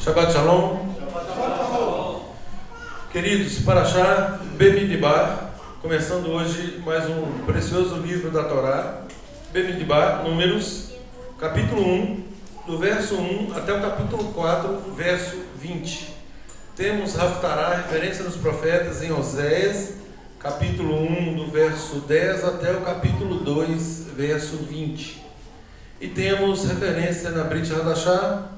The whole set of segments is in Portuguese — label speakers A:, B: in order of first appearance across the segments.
A: Shabbat Shalom. Queridos, Parashá Bemidbar, começando hoje mais um precioso livro da Torá, Bemidbar, Números, capítulo 1, do verso 1 até o capítulo 4, verso 20. Temos Haftará, referência nos profetas, em Oséias, capítulo 1, do verso 10 até o capítulo 2, verso 20. E temos referência na Brit Hadashah,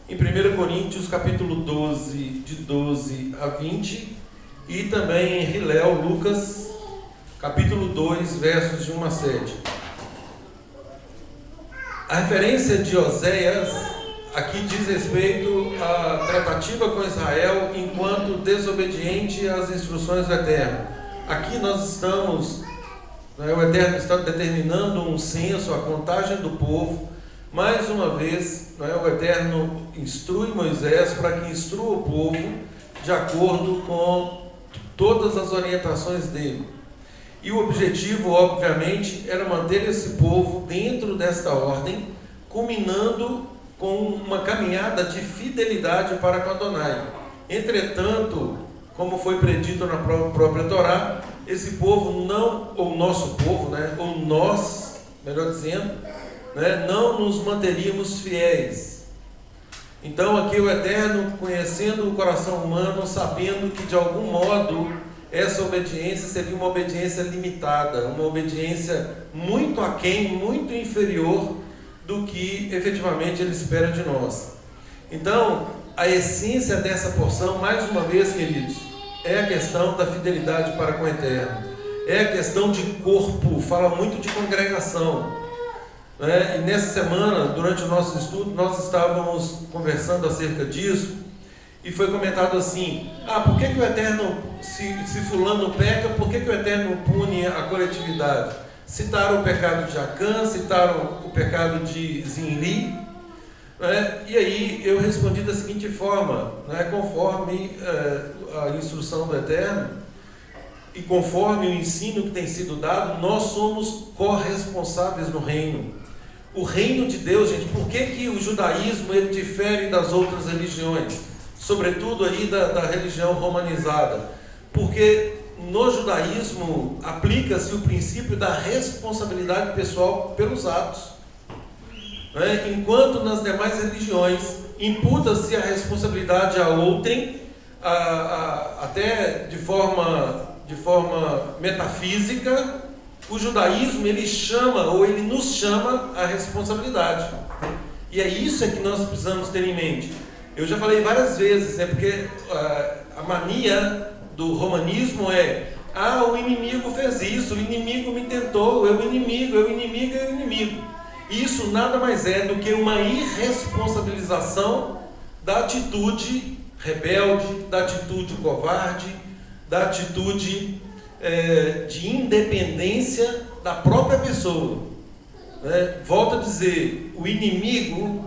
A: em 1 Coríntios, capítulo 12, de 12 a 20, e também em Hillel, Lucas, capítulo 2, versos de 1 a 7. A referência de Oséias aqui diz respeito à tratativa com Israel enquanto desobediente às instruções do Eterno. Aqui nós estamos, o Eterno está determinando um censo, a contagem do povo. Mais uma vez, o Eterno instrui Moisés para que instrua o povo de acordo com todas as orientações dele. E o objetivo, obviamente, era manter esse povo dentro desta ordem, culminando com uma caminhada de fidelidade para com Adonai. Entretanto, como foi predito na própria Torá, esse povo não, ou nosso povo, ou nós, melhor dizendo, não nos manteríamos fiéis. Então aqui o Eterno, conhecendo o coração humano, sabendo que de algum modo essa obediência seria uma obediência limitada, uma obediência muito aquém, muito inferior do que efetivamente Ele espera de nós. Então a essência dessa porção, mais uma vez, queridos, é a questão da fidelidade para com o Eterno, é a questão de corpo, fala muito de congregação. E nessa semana, durante o nosso estudo, nós estávamos conversando acerca disso, e foi comentado assim: por que o Eterno, se fulano peca, por que o Eterno pune a coletividade? Citaram o pecado de Acã, citaram o pecado de Zinri, e aí eu respondi da seguinte forma, conforme a instrução do Eterno, e conforme o ensino que tem sido dado, nós somos corresponsáveis no reino. O reino de Deus, gente, por que o judaísmo ele difere das outras religiões? Sobretudo aí da religião romanizada. Porque no judaísmo aplica-se o princípio da responsabilidade pessoal pelos atos. Enquanto nas demais religiões imputa-se a responsabilidade a outrem, até de forma metafísica. O judaísmo, ele nos chama à responsabilidade. E é isso que nós precisamos ter em mente. Eu já falei várias vezes, porque a mania do romanismo é: o inimigo fez isso, o inimigo me tentou, o inimigo. Isso nada mais é do que uma irresponsabilização da atitude rebelde, da atitude covarde, da atitude de independência da própria pessoa. Volto a dizer, o inimigo,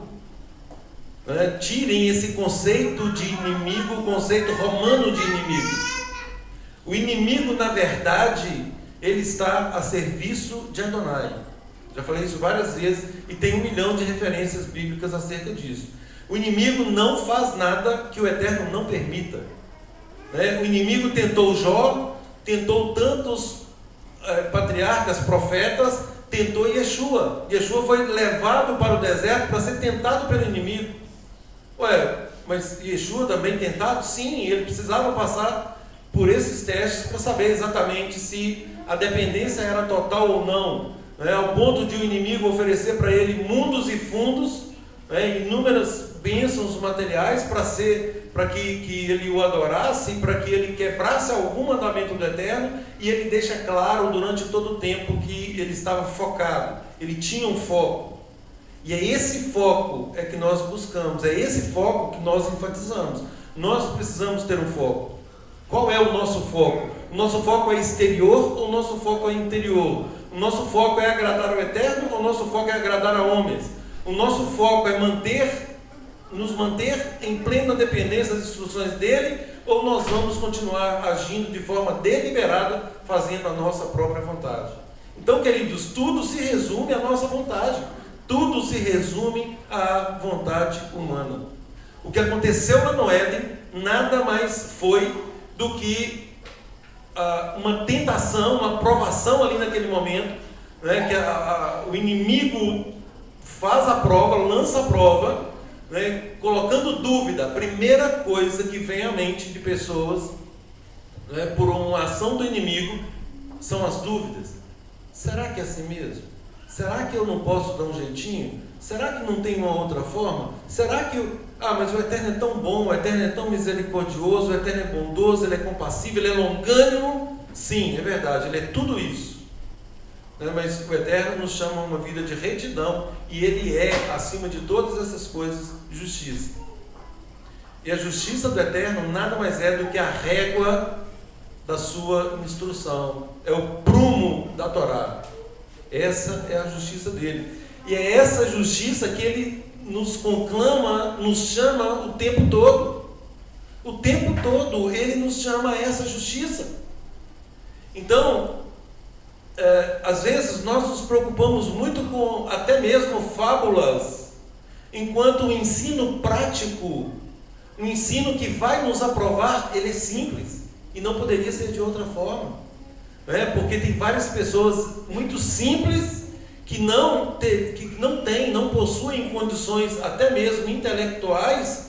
A: tirem esse conceito de inimigo, o conceito romano de inimigo. O inimigo, na verdade, ele está a serviço de Adonai. Já falei isso várias vezes e tem 1 milhão de referências bíblicas acerca disso. O inimigo não faz nada que o Eterno não permita. O inimigo tentou Jó, tentou tantos patriarcas, profetas, tentou Yeshua. Yeshua foi levado para o deserto para ser tentado pelo inimigo. Mas Yeshua também tentado? Sim, ele precisava passar por esses testes para saber exatamente se a dependência era total ou não, ao ponto de o inimigo oferecer para ele mundos e fundos, inúmeras bênçãos materiais para que ele o adorasse, para que ele quebrasse algum mandamento do Eterno, e ele deixa claro durante todo o tempo que ele estava focado, ele tinha um foco, e é esse foco que nós buscamos, é esse foco que nós enfatizamos. Nós precisamos ter um foco. Qual é o nosso foco? O nosso foco é exterior ou o nosso foco é interior? O nosso foco é agradar ao Eterno ou o nosso foco é agradar a homens? O nosso foco é nos manter em plena dependência das instruções dele, ou nós vamos continuar agindo de forma deliberada, fazendo a nossa própria vontade? Então, queridos, tudo se resume à nossa vontade, tudo se resume à vontade humana. O que aconteceu lá no Éden nada mais foi do que uma tentação, uma provação ali naquele momento, né, que o inimigo faz a prova, lança a prova, né, colocando dúvida. A primeira coisa que vem à mente de pessoas, né, por uma ação do inimigo, são as dúvidas. Será que é assim mesmo? Será que eu não posso dar um jeitinho? Será que não tem uma outra forma? Será que mas o Eterno é tão bom, o Eterno é tão misericordioso, o Eterno é bondoso, Ele é compassivo, Ele é longânimo. Sim, é verdade, Ele é tudo isso. Mas o Eterno nos chama a uma vida de retidão, e Ele é, acima de todas essas coisas, justiça. E a justiça do Eterno nada mais é do que a régua da sua instrução, é o prumo da Torá. Essa é a justiça dele, e é essa justiça que Ele nos conclama, nos chama o tempo todo. O tempo todo Ele nos chama a essa justiça. Então, às vezes nós nos preocupamos muito com até mesmo fábulas, enquanto o ensino prático, o ensino que vai nos aprovar, ele é simples, e não poderia ser de outra forma, porque tem várias pessoas muito simples que não possuem condições até mesmo intelectuais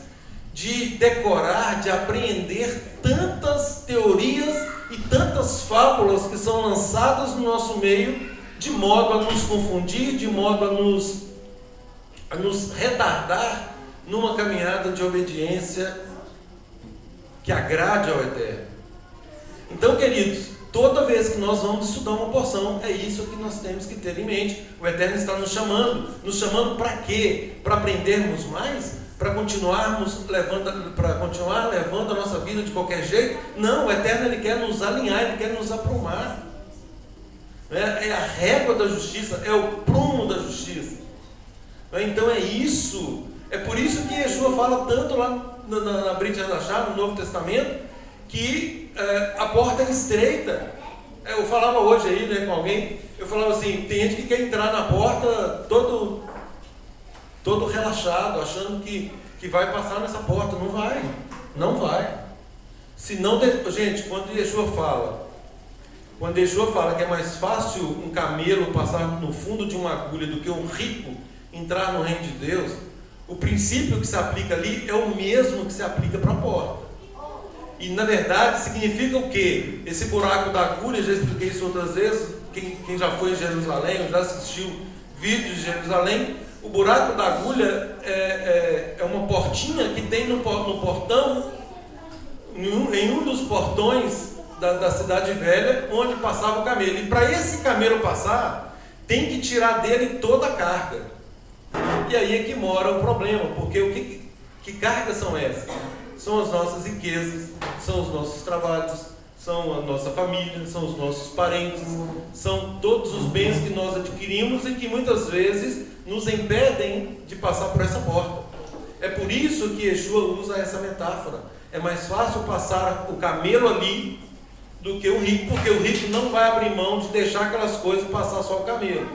A: de decorar, de apreender tantas teorias e tantas fábulas que são lançadas no nosso meio, de modo a nos confundir, de modo a nos retardar numa caminhada de obediência que agrade ao Eterno. Então, queridos, toda vez que nós vamos estudar uma porção, é isso que nós temos que ter em mente. O Eterno está nos chamando para quê? Para aprendermos mais? Para continuar levando a nossa vida de qualquer jeito? Não, o Eterno Ele quer nos alinhar, Ele quer nos aprumar. É a régua da justiça, é o prumo da justiça. Então é isso, é por isso que Yeshua fala tanto lá na Brit Hadashah, no Novo Testamento, que a porta é estreita. Eu falava hoje aí, com alguém, eu falava assim, tem gente que quer entrar na porta todo relaxado, achando que vai passar nessa porta. Não vai. Senão, gente, quando Yeshua fala que é mais fácil um camelo passar no fundo de uma agulha do que um rico entrar no reino de Deus, o princípio que se aplica ali é o mesmo que se aplica para a porta. E na verdade significa o quê? Esse buraco da agulha, já expliquei isso outras vezes, quem já foi em Jerusalém, já assistiu vídeos de Jerusalém, o buraco da agulha é uma portinha que tem no portão, em um dos portões da cidade velha, onde passava o camelo. E para esse camelo passar, tem que tirar dele toda a carga. E aí é que mora o problema, porque que cargas são essas? São as nossas riquezas, são os nossos trabalhos, são a nossa família, são os nossos parentes, são todos os bens que nós adquirimos e que muitas vezes nos impedem de passar por essa porta. É por isso que Yeshua usa essa metáfora. É mais fácil passar o camelo ali do que o rico, porque o rico não vai abrir mão de deixar aquelas coisas e passar só o camelo.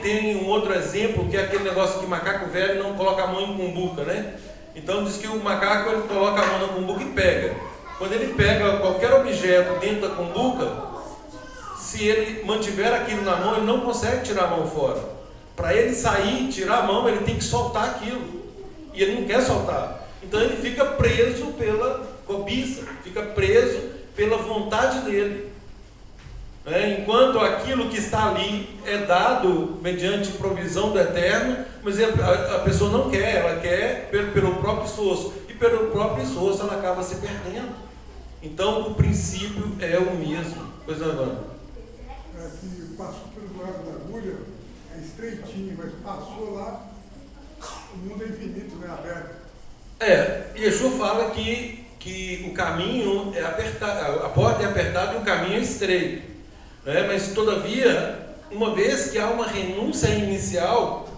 A: Tem um outro exemplo, que é aquele negócio que macaco velho não coloca a mão em cumbuca, Então diz que o macaco ele coloca a mão na cumbuca e pega. Quando ele pega qualquer objeto dentro da cumbuca, se ele mantiver aquilo na mão, ele não consegue tirar a mão fora. Para ele sair, tirar a mão, ele tem que soltar aquilo. E ele não quer soltar. Então ele fica preso pela cobiça, fica preso pela vontade dele. Enquanto aquilo que está ali é dado mediante provisão do Eterno, mas a pessoa não quer, ela quer pelo próprio esforço. E pelo próprio esforço ela acaba se perdendo. Então o princípio é o mesmo. Pois não, Evandro?
B: Que passou pelo buraco da agulha, é estreitinho, mas passou lá, o mundo é infinito, aberto.
A: Yeshua fala que o caminho é apertado, a porta é apertada e o caminho é estreito. Mas todavia, uma vez que há uma renúncia inicial,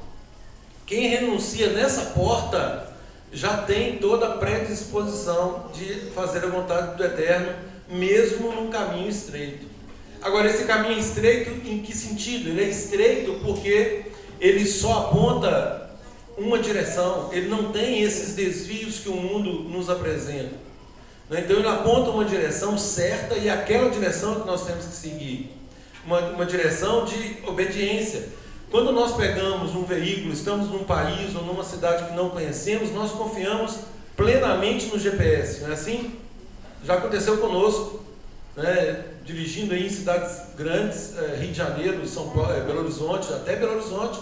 A: quem renuncia nessa porta já tem toda a predisposição de fazer a vontade do Eterno, mesmo num caminho estreito. Agora, esse caminho é estreito em que sentido? Ele é estreito porque ele só aponta uma direção, ele não tem esses desvios que o mundo nos apresenta. Então ele aponta uma direção certa e aquela direção que nós temos que seguir. Uma direção de obediência. Quando nós pegamos um veículo, estamos num país ou numa cidade que não conhecemos, nós confiamos plenamente no GPS, não é assim? Já aconteceu conosco, né? Dirigindo aí em cidades grandes, Rio de Janeiro, São Paulo, Belo Horizonte, até Belo Horizonte,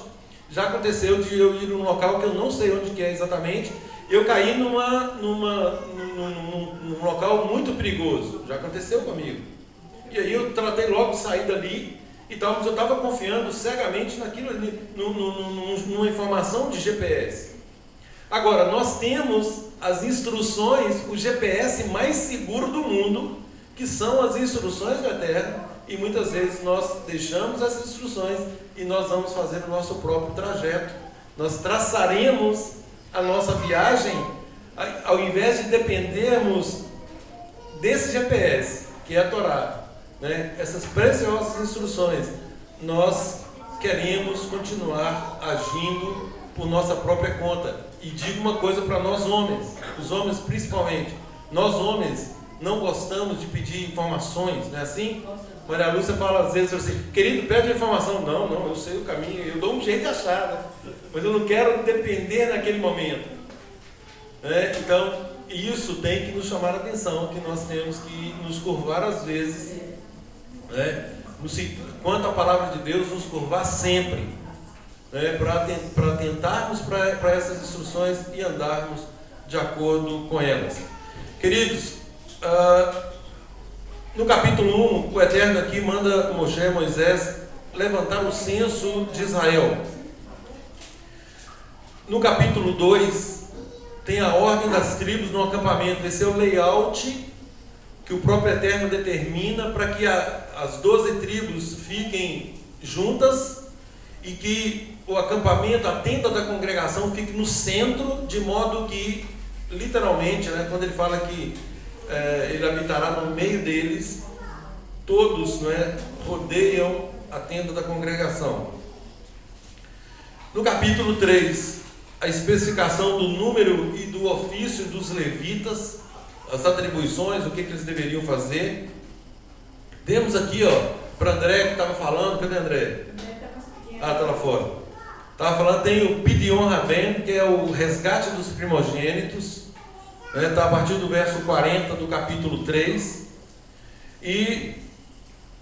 A: já aconteceu de eu ir num local que eu não sei onde que é exatamente, eu caí num local muito perigoso, já aconteceu comigo. E aí eu tratei logo de sair dali e tal, mas eu estava confiando cegamente naquilo ali, numa informação de GPS. Agora, nós temos as instruções, o GPS mais seguro do mundo, que são as instruções do Eterno, e muitas vezes nós deixamos essas instruções e nós vamos fazer o nosso próprio trajeto. Nós traçaremos a nossa viagem, ao invés de dependermos desse GPS, que é a Torá, né? Essas preciosas instruções, nós queremos continuar agindo por nossa própria conta. E digo uma coisa para nós homens, os homens principalmente, nós homens não gostamos de pedir informações, não é assim? Maria Lúcia fala às vezes assim, querido, pede informação. Não, eu sei o caminho, eu dou um jeito de achar, né? Mas eu não quero depender naquele momento, né? Então, isso tem que nos chamar a atenção, que nós temos que nos curvar às vezes, né? Quanto à palavra de Deus, nos curvar sempre, né? Para tentarmos para essas instruções e andarmos de acordo com elas. Queridos, no capítulo 1, o Eterno aqui manda Moisés levantar o censo de Israel. No capítulo 2, tem a ordem das tribos no acampamento. Esse é o layout que o próprio Eterno determina para que as 12 tribos fiquem juntas e que o acampamento, a tenda da congregação, fique no centro, de modo que, literalmente, né, quando ele fala que ele habitará no meio deles, todos, né, rodeiam a tenda da congregação. No capítulo 3, a especificação do número e do ofício dos levitas, as atribuições, o que eles deveriam fazer. Temos aqui, para André que estava falando, cadê André? Está lá fora. Estava falando, tem o Pidyon Raben, que é o resgate dos primogênitos, está a partir do verso 40 do capítulo 3. E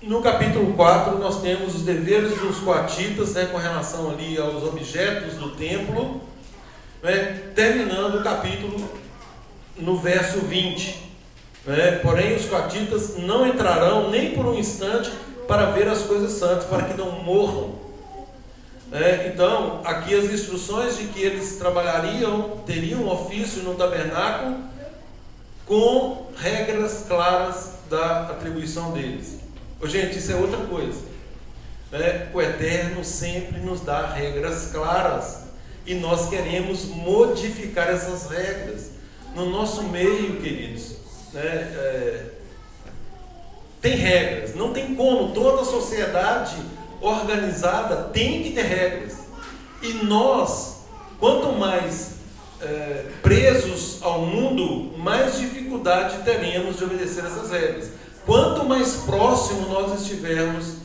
A: no capítulo 4 nós temos os deveres dos coatitas, né, com relação ali aos objetos do templo, né, terminando o capítulo no verso 20. Porém os coatitas não entrarão nem por um instante para ver as coisas santas, para que não morram. Então, aqui as instruções de que eles trabalhariam, teriam um ofício no tabernáculo com regras claras da atribuição deles. Gente, isso é outra coisa, né? O Eterno sempre nos dá regras claras e nós queremos modificar essas regras no nosso meio, queridos, né? Tem regras, não tem como, toda a sociedade organizada tem que ter regras, e nós, quanto mais presos ao mundo, mais dificuldade teremos de obedecer essas regras. Quanto mais próximo nós estivermos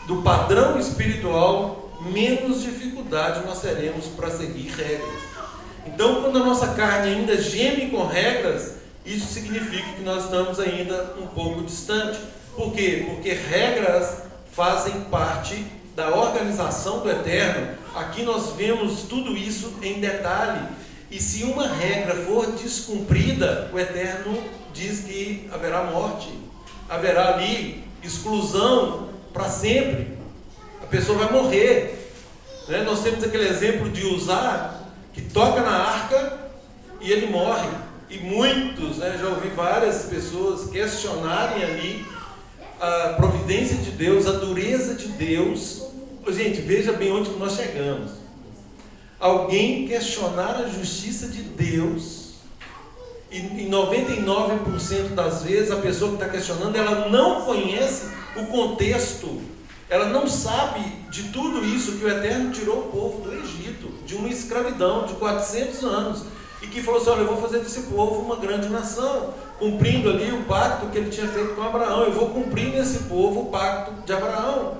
A: do padrão espiritual, menos dificuldade nós teremos para seguir regras. Então, quando a nossa carne ainda geme com regras, isso significa que nós estamos ainda um pouco distante. Por quê? Porque regras fazem parte da organização do Eterno. Aqui nós vemos tudo isso em detalhe. E se uma regra for descumprida, o Eterno diz que haverá morte, haverá ali exclusão para sempre. A pessoa vai morrer, né? Nós temos aquele exemplo de Uzá, que toca na arca e ele morre. E muitos, né, já ouvi várias pessoas questionarem ali a providência de Deus, a dureza de Deus. Gente, veja bem onde nós chegamos. Alguém questionar a justiça de Deus, e em 99% das vezes a pessoa que está questionando, ela não conhece o contexto, ela não sabe de tudo isso que o Eterno tirou o povo do Egito, de uma escravidão de 400 anos, e que falou assim: olha, eu vou fazer desse povo uma grande nação, cumprindo ali o pacto que ele tinha feito com Abraão. Eu vou cumprir nesse povo o pacto de Abraão.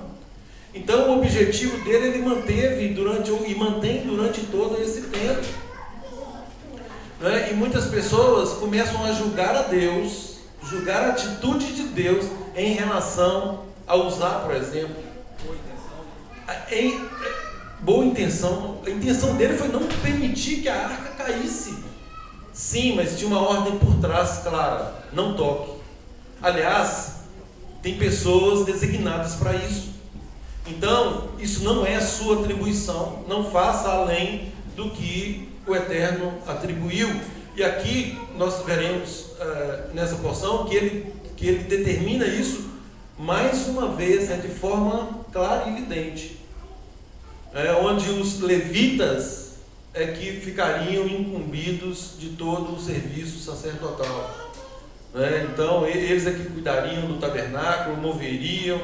A: Então o objetivo dele ele manteve e mantém durante todo esse tempo, né? E muitas pessoas começam a julgar a Deus, julgar a atitude de Deus em relação a usar, por exemplo, boa intenção. A intenção dele foi não permitir que a arca caísse. Sim, mas tinha uma ordem por trás clara: não toque. Aliás, tem pessoas designadas para isso. Então, isso não é a sua atribuição. Não faça além do que o Eterno atribuiu. E aqui nós veremos nessa porção que ele determina isso mais uma vez, de forma clara e evidente, onde os levitas é que ficariam incumbidos de todo o serviço sacerdotal, então eles é que cuidariam do tabernáculo, moveriam,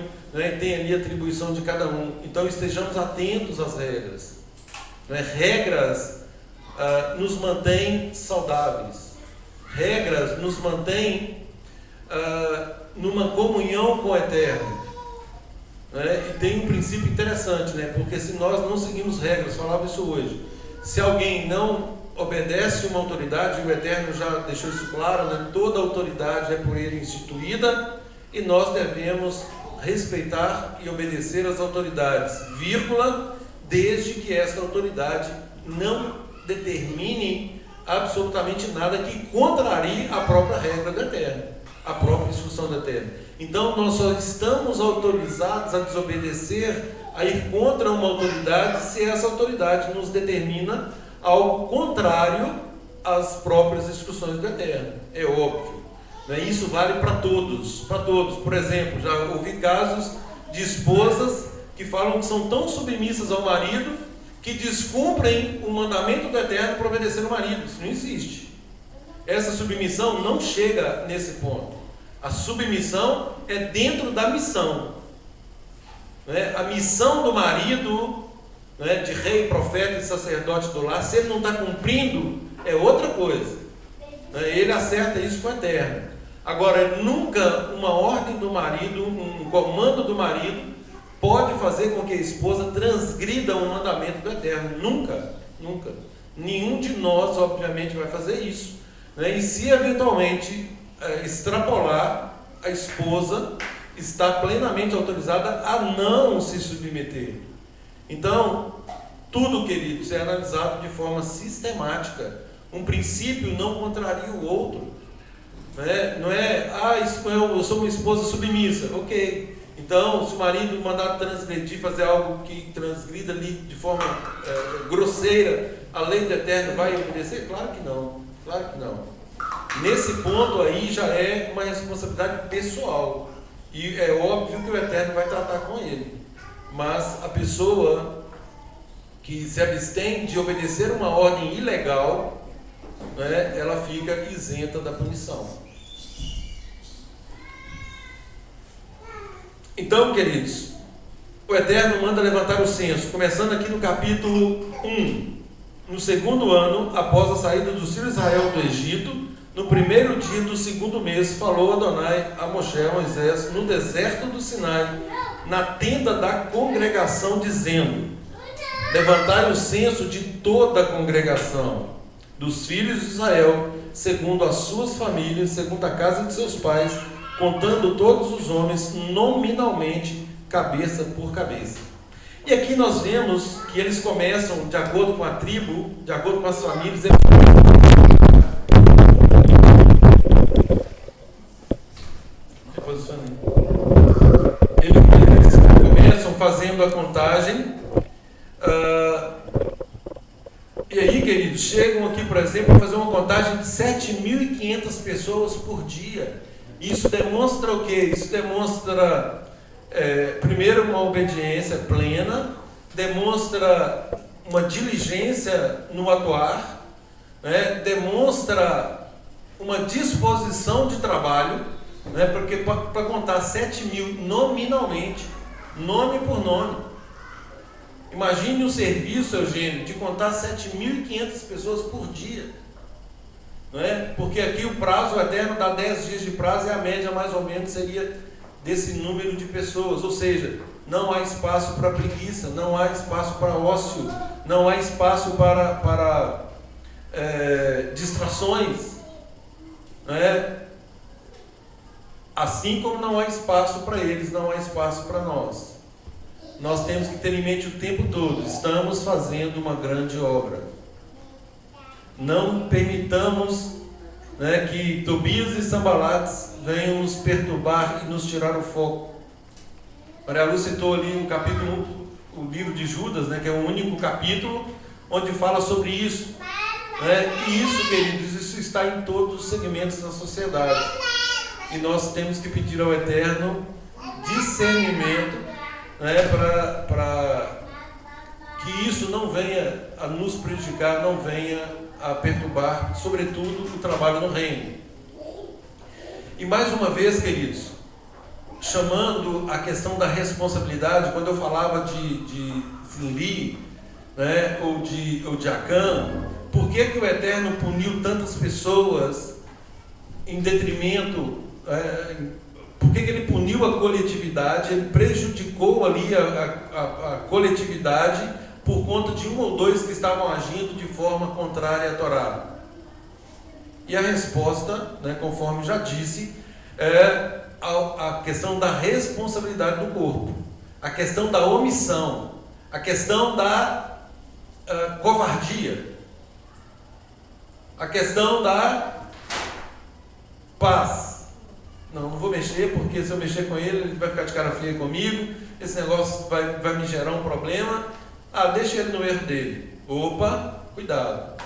A: tem ali a atribuição de cada um. Então estejamos atentos às regras, regras nos mantêm saudáveis, regras nos mantêm numa comunhão com o Eterno. E tem um princípio interessante, porque se nós não seguimos regras, falava isso hoje, se alguém não obedece uma autoridade, o Eterno já deixou isso claro, toda autoridade é por ele instituída, e nós devemos respeitar e obedecer as autoridades, desde que esta autoridade não determine absolutamente nada que contrarie a própria regra do Eterno, a própria instrução do Eterno. Então nós só estamos autorizados a desobedecer, a ir contra uma autoridade, se essa autoridade nos determina ao contrário às próprias instruções do Eterno. É óbvio, isso vale para todos, Por exemplo, já ouvi casos de esposas que falam que são tão submissas ao marido que descumprem o mandamento do Eterno para obedecer ao marido. Isso não existe. Essa submissão não chega nesse ponto. A submissão é dentro da missão, a missão do marido, de rei, profeta e sacerdote do lar, se ele não está cumprindo, é outra coisa, ele acerta isso com o Eterno. Agora, nunca uma ordem do marido, um comando do marido pode fazer com que a esposa transgrida um mandamento do Eterno. Nunca. Nenhum de nós, obviamente, vai fazer isso, E se eventualmente extrapolar, a esposa está plenamente autorizada a não se submeter. Então, tudo, queridos, é analisado de forma sistemática. Um princípio não contraria o outro, não é, eu sou uma esposa submissa, ok. Então, se o marido mandar transgredir, fazer algo que transgrida ali de forma grosseira a lei do Eterno, vai obedecer? Claro que não. Nesse ponto aí já é uma responsabilidade pessoal, e é óbvio que o Eterno vai tratar com ele. Mas a pessoa que se abstém de obedecer uma ordem ilegal, ela fica isenta da punição. Então, queridos, o Eterno manda levantar o censo, começando aqui no capítulo 1. No segundo ano, após a saída dos filhos de Israel do Egito, no primeiro dia do segundo mês, falou Adonai a Moisés, no deserto do Sinai, na tenda da congregação, dizendo: levantai o censo de toda a congregação dos filhos de Israel, segundo as suas famílias, segundo a casa de seus pais, contando todos os homens nominalmente, cabeça por cabeça. E aqui nós vemos que eles começam, de acordo com a tribo, de acordo com as famílias, eles começam fazendo a contagem, e aí, queridos, chegam aqui, por exemplo, a fazer uma contagem de 7.500 pessoas por dia. Isso demonstra o quê? Isso demonstra, primeiro, uma obediência plena, demonstra uma diligência no atuar, demonstra uma disposição de trabalho, porque para contar 7.000 nominalmente, nome por nome, Imagine um serviço, Eugênio, de contar 7.500 pessoas por dia. Não é? Porque aqui o prazo eterno dá 10 dias de prazo e a média mais ou menos seria desse número de pessoas. Ou seja, não há espaço para preguiça, não há espaço para ócio, não há espaço para distrações. Não é? Assim como não há espaço para eles, não há espaço para nós. Nós temos que ter em mente o tempo todo: estamos fazendo uma grande obra. Não permitamos, né, que Tobias e Sanbalates venham nos perturbar e nos tirar o foco. Maria Lu citou ali um capítulo, o livro de Judas, né, que é o único capítulo onde fala sobre isso. Né? E isso, queridos, isso está em todos os segmentos da sociedade. E nós temos que pedir ao Eterno discernimento, né, para que isso não venha a nos prejudicar, não venha a perturbar, sobretudo, o trabalho no reino. E mais uma vez, queridos, chamando a questão da responsabilidade, quando eu falava de Zinli, né, ou de Acã, por que o Eterno puniu tantas pessoas em detrimento, por que ele puniu a coletividade? Ele prejudicou ali a coletividade por conta de um ou dois que estavam agindo de forma contrária à Torá. E a resposta, né, conforme já disse, é a questão da responsabilidade do corpo, a questão da omissão, a questão da covardia, a questão da paz. Não vou mexer, porque se eu mexer com ele vai ficar de cara feia comigo, esse negócio vai me gerar um problema. Deixa ele no erro dele. Opa, cuidado.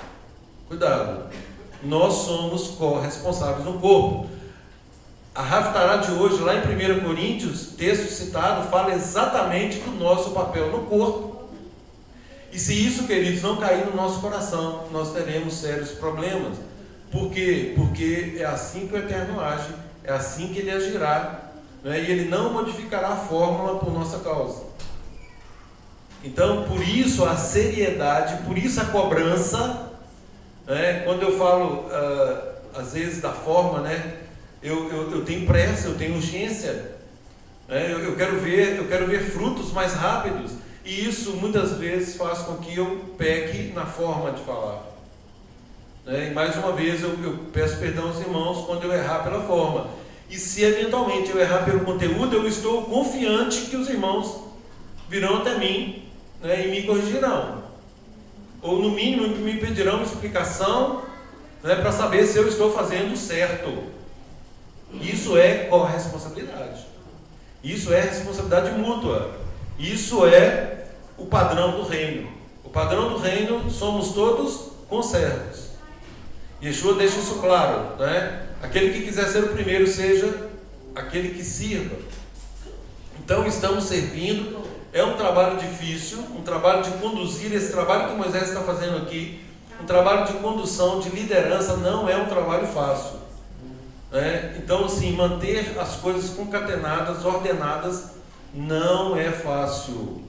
A: Nós somos corresponsáveis no corpo. A Haftará de hoje, lá em 1 Coríntios, texto citado, fala exatamente do nosso papel no corpo. E se isso, queridos, não cair no nosso coração, nós teremos sérios problemas. Por quê? Porque é assim que o Eterno age, é assim que ele agirá, né? E ele não modificará a fórmula por nossa causa. Então, por isso a seriedade, por isso a cobrança, né? Quando eu falo, às vezes, da forma, né? Eu tenho pressa, eu tenho urgência, né? Eu quero ver frutos mais rápidos, e isso muitas vezes faz com que eu peque na forma de falar, né? E mais uma vez eu peço perdão aos irmãos quando eu errar pela forma, e se eventualmente eu errar pelo conteúdo, eu estou confiante que os irmãos virão até mim, né, e me corrigirão, ou no mínimo me pedirão uma explicação, né, para saber se eu estou fazendo certo. Isso é corresponsabilidade, isso é responsabilidade mútua, isso é o padrão do reino. O padrão do reino somos todos conservos. Yeshua deixa isso claro, né? Aquele que quiser ser o primeiro, seja aquele que sirva. Então estamos servindo. É um trabalho difícil, um trabalho de conduzir. Esse trabalho que Moisés está fazendo aqui, um trabalho de condução, de liderança, não é um trabalho fácil, né? Então, assim, manter as coisas concatenadas, ordenadas, não é fácil.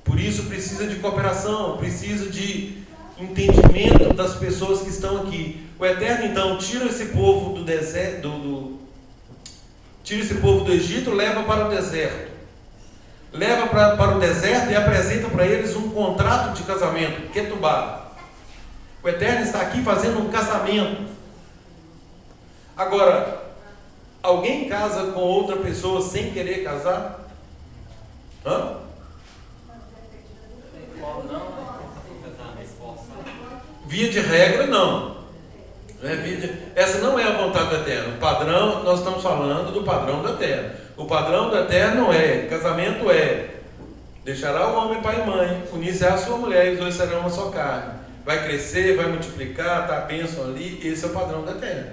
A: Por isso precisa de cooperação, precisa de entendimento das pessoas que estão aqui. O Eterno, então, tira esse povo do deserto, tira esse povo do Egito, leva para o deserto. Leva para o deserto e apresenta para eles um contrato de casamento, Ketubá. O Eterno está aqui fazendo um casamento. Agora, alguém casa com outra pessoa sem querer casar? Via de regra, não. Essa não é a vontade do Eterno. O padrão, nós estamos falando do padrão do Eterno. O padrão do Eterno casamento deixará o homem pai e mãe, unir-se à sua mulher, e os dois serão uma só carne. Vai crescer, vai multiplicar, está a bênção ali. Esse é o padrão do Eterno.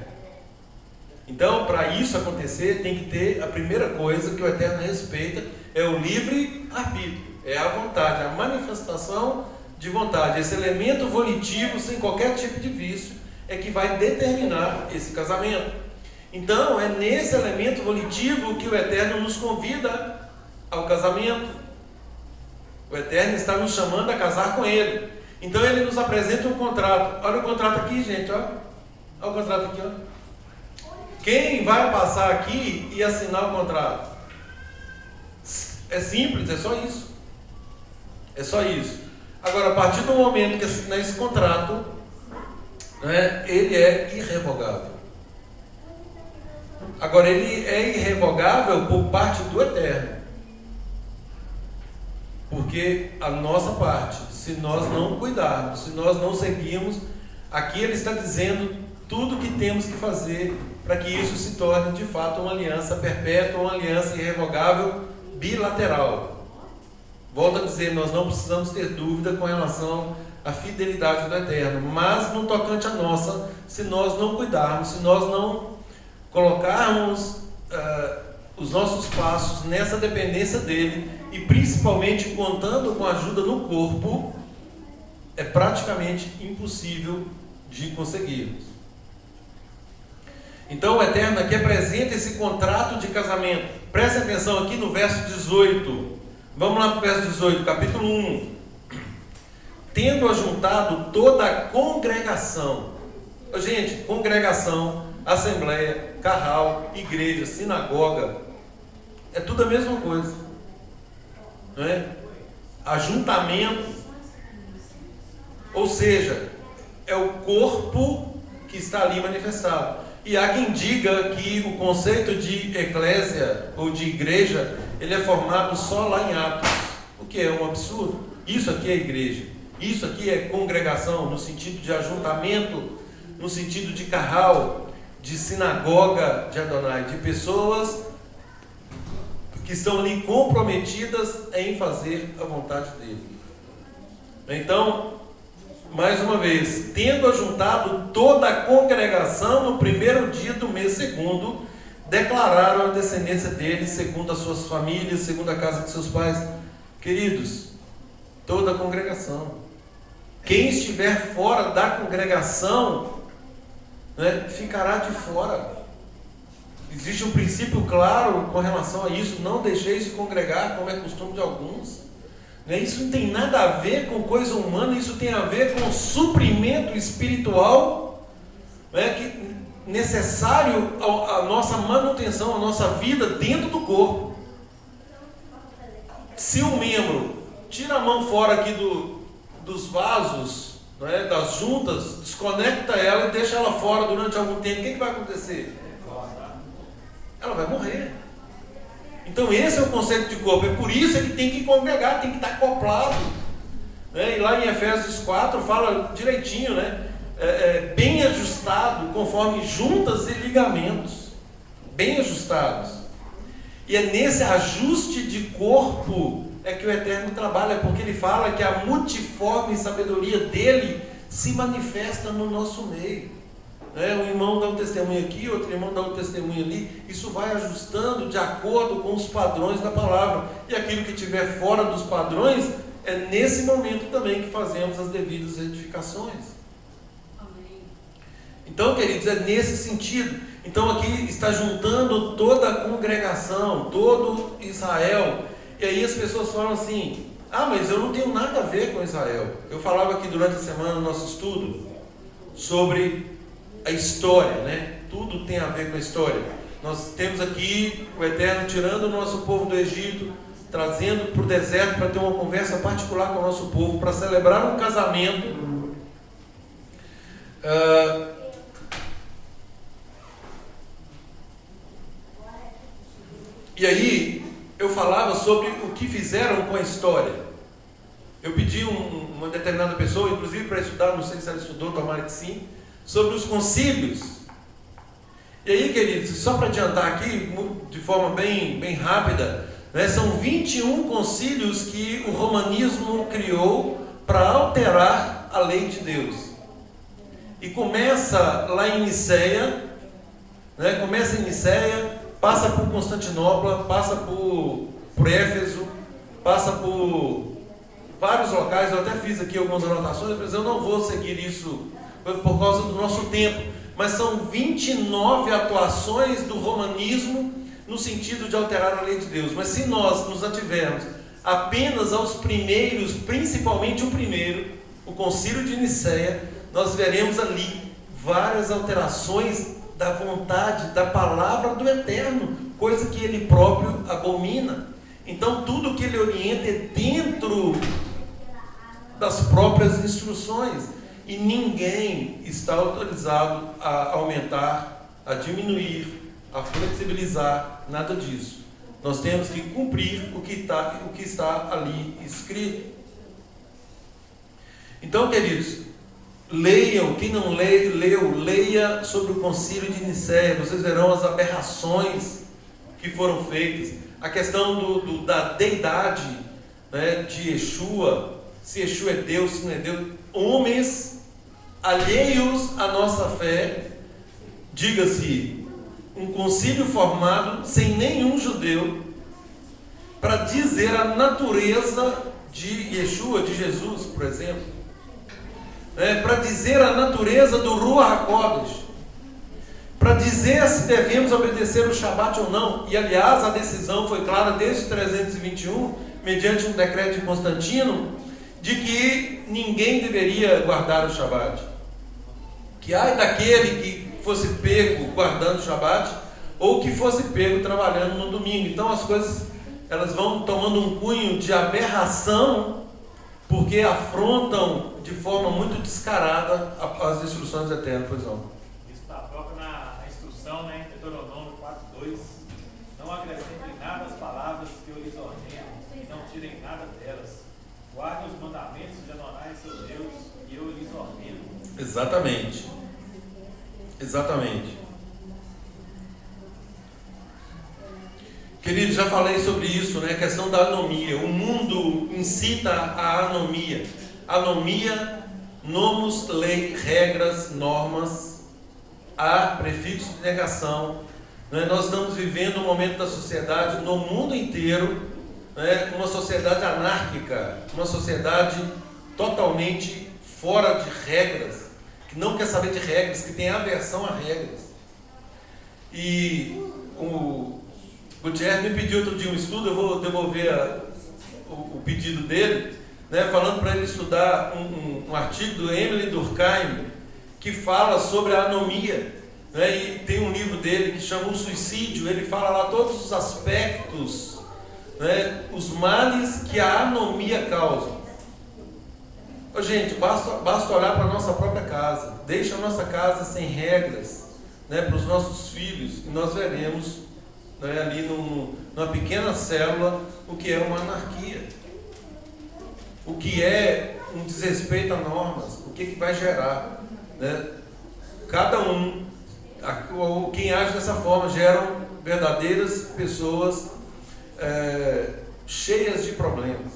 A: Então, para isso acontecer, tem que ter a primeira coisa que o Eterno respeita, é o livre-arbítrio, é a vontade, a manifestação de vontade. Esse elemento volitivo, sem qualquer tipo de vício, é que vai determinar esse casamento. Então, é nesse elemento volitivo que o Eterno nos convida ao casamento. O Eterno está nos chamando a casar com Ele. Então Ele nos apresenta um contrato. Olha o contrato aqui, gente. Olha o contrato aqui. Ó. Quem vai passar aqui e assinar o contrato? É simples, é só isso. É só isso. Agora, a partir do momento que assinar esse contrato, né, ele é irrevogável. Agora, ele é irrevogável por parte do Eterno. Porque a nossa parte, se nós não cuidarmos, se nós não seguirmos, aqui ele está dizendo tudo o que temos que fazer para que isso se torne de fato uma aliança perpétua, uma aliança irrevogável, bilateral. Volto a dizer, nós não precisamos ter dúvida com relação à fidelidade do Eterno, mas no tocante à nossa, se nós não cuidarmos, se nós não colocarmos os nossos passos nessa dependência dele, e principalmente contando com a ajuda no corpo, é praticamente impossível de conseguirmos. Então o Eterno aqui apresenta esse contrato de casamento. Preste atenção aqui no verso 18. Vamos lá para o verso 18, capítulo 1. Tendo ajuntado toda a congregação. Gente, congregação, assembleia, carral, igreja, sinagoga, é tudo a mesma coisa. Não é? Ajuntamento, ou seja, é o corpo que está ali manifestado. E há quem diga que o conceito de eclésia ou de igreja, ele é formado só lá em Atos, o que é um absurdo. Isso aqui é igreja, isso aqui é congregação, no sentido de ajuntamento, no sentido de carral, de sinagoga de Adonai, de pessoas que estão ali comprometidas em fazer a vontade dele. Então, mais uma vez, tendo ajuntado toda a congregação no primeiro dia do mês segundo, declararam a descendência dele segundo as suas famílias, segundo a casa de seus pais. Queridos, toda a congregação. Quem estiver fora da congregação, né, ficará de fora. Existe um princípio claro com relação a isso: não deixeis de congregar, como é costume de alguns. Isso não tem nada a ver com coisa humana, isso tem a ver com suprimento espiritual, que necessário à nossa manutenção, à nossa vida dentro do corpo. Se um membro tira a mão fora aqui dos vasos, das juntas, desconecta ela e deixa ela fora durante algum tempo, o que vai acontecer? Ela vai morrer. Então esse é o conceito de corpo. É por isso que tem que congregar, tem que estar acoplado. E lá em Efésios 4 fala direitinho, bem ajustado, conforme juntas e ligamentos. Bem ajustados. E é nesse ajuste de corpo é que o Eterno trabalha, porque ele fala que a multiforme sabedoria dele se manifesta no nosso meio. Um irmão dá um testemunho aqui, outro irmão dá um testemunho ali. Isso vai ajustando de acordo com os padrões da palavra. E aquilo que estiver fora dos padrões, é nesse momento também que fazemos as devidas edificações. Amém. Então, queridos, é nesse sentido. Então aqui está juntando toda a congregação, todo Israel. E aí as pessoas falam assim: mas eu não tenho nada a ver com Israel. Eu falava aqui durante a semana no nosso estudo sobre a história, Tudo tem a ver com a história. Nós temos aqui o Eterno tirando o nosso povo do Egito, trazendo para o deserto para ter uma conversa particular com o nosso povo, para celebrar um casamento. E aí eu falava sobre o que fizeram com a história. Eu pedi uma determinada pessoa, inclusive para estudar, não sei se ela estudou, tomara que sim, sobre os concílios. E aí, queridos, só para adiantar aqui, de forma bem rápida, são 21 concílios que o romanismo criou para alterar a lei de Deus. E começa lá em Niceia, passa por Constantinopla, passa por Éfeso, passa por vários locais. Eu até fiz aqui algumas anotações, mas eu não vou seguir isso por causa do nosso tempo, mas são 29 atuações do romanismo no sentido de alterar a lei de Deus. Mas se nós nos ativermos apenas aos primeiros, principalmente o primeiro, o Concílio de Nicéia, nós veremos ali várias alterações da vontade, da palavra do Eterno, coisa que ele próprio abomina. Então tudo que ele orienta é dentro das próprias instruções, e ninguém está autorizado a aumentar, a diminuir, a flexibilizar, nada disso. Nós temos que cumprir o que está ali escrito. Então, queridos, leiam, quem não leu, leia sobre o Concílio de Nicéia, vocês verão as aberrações que foram feitas, a questão da deidade, né, de Yeshua, se Yeshua é Deus, se não é Deus, homens alheios à nossa fé, diga-se, um concílio formado sem nenhum judeu, para dizer a natureza de Yeshua, de Jesus, por exemplo, para dizer a natureza do Ruach HaKodesh, para dizer se devemos obedecer o Shabat ou não. E aliás, a decisão foi clara desde 321, mediante um decreto de Constantino, de que ninguém deveria guardar o Shabat. Que ai daquele que fosse pego guardando o Shabat, ou que fosse pego trabalhando no domingo. Então as coisas, elas vão tomando um cunho de aberração, porque afrontam de forma muito descarada as instruções eternas. Pois não.
C: Isso está próprio na instrução, né, em Deuteronômio 4:2. Não acrescentem nada às palavras que eu lhes ordeno, e não tirem nada delas. Guardem os mandamentos de Adonai, seu Deus, que eu lhes ordeno.
A: Exatamente. Exatamente. Queridos, já falei sobre isso, né? A questão da anomia. O mundo incita a anomia. Anomia, nomos, lei, regras, normas, a prefixo de negação. Né? Nós estamos vivendo um momento da sociedade, no mundo inteiro, né? Uma sociedade anárquica, uma sociedade totalmente fora de regras, que não quer saber de regras, que tem aversão a regras. E o Gutierrez me pediu outro dia um estudo, eu vou devolver o pedido dele, né, falando para ele estudar um artigo do Emily Durkheim, que fala sobre a anomia, né, e tem um livro dele que chama O Suicídio. Ele fala lá todos os aspectos, né, os males que a anomia causa. Ô, gente, basta olhar para a nossa própria casa, deixa a nossa casa sem regras, né, para os nossos filhos, e nós veremos, né, ali numa pequena célula o que é uma anarquia, o que é um desrespeito a normas, o que vai gerar, né? Cada um, quem age dessa forma, geram verdadeiras pessoas cheias de problemas.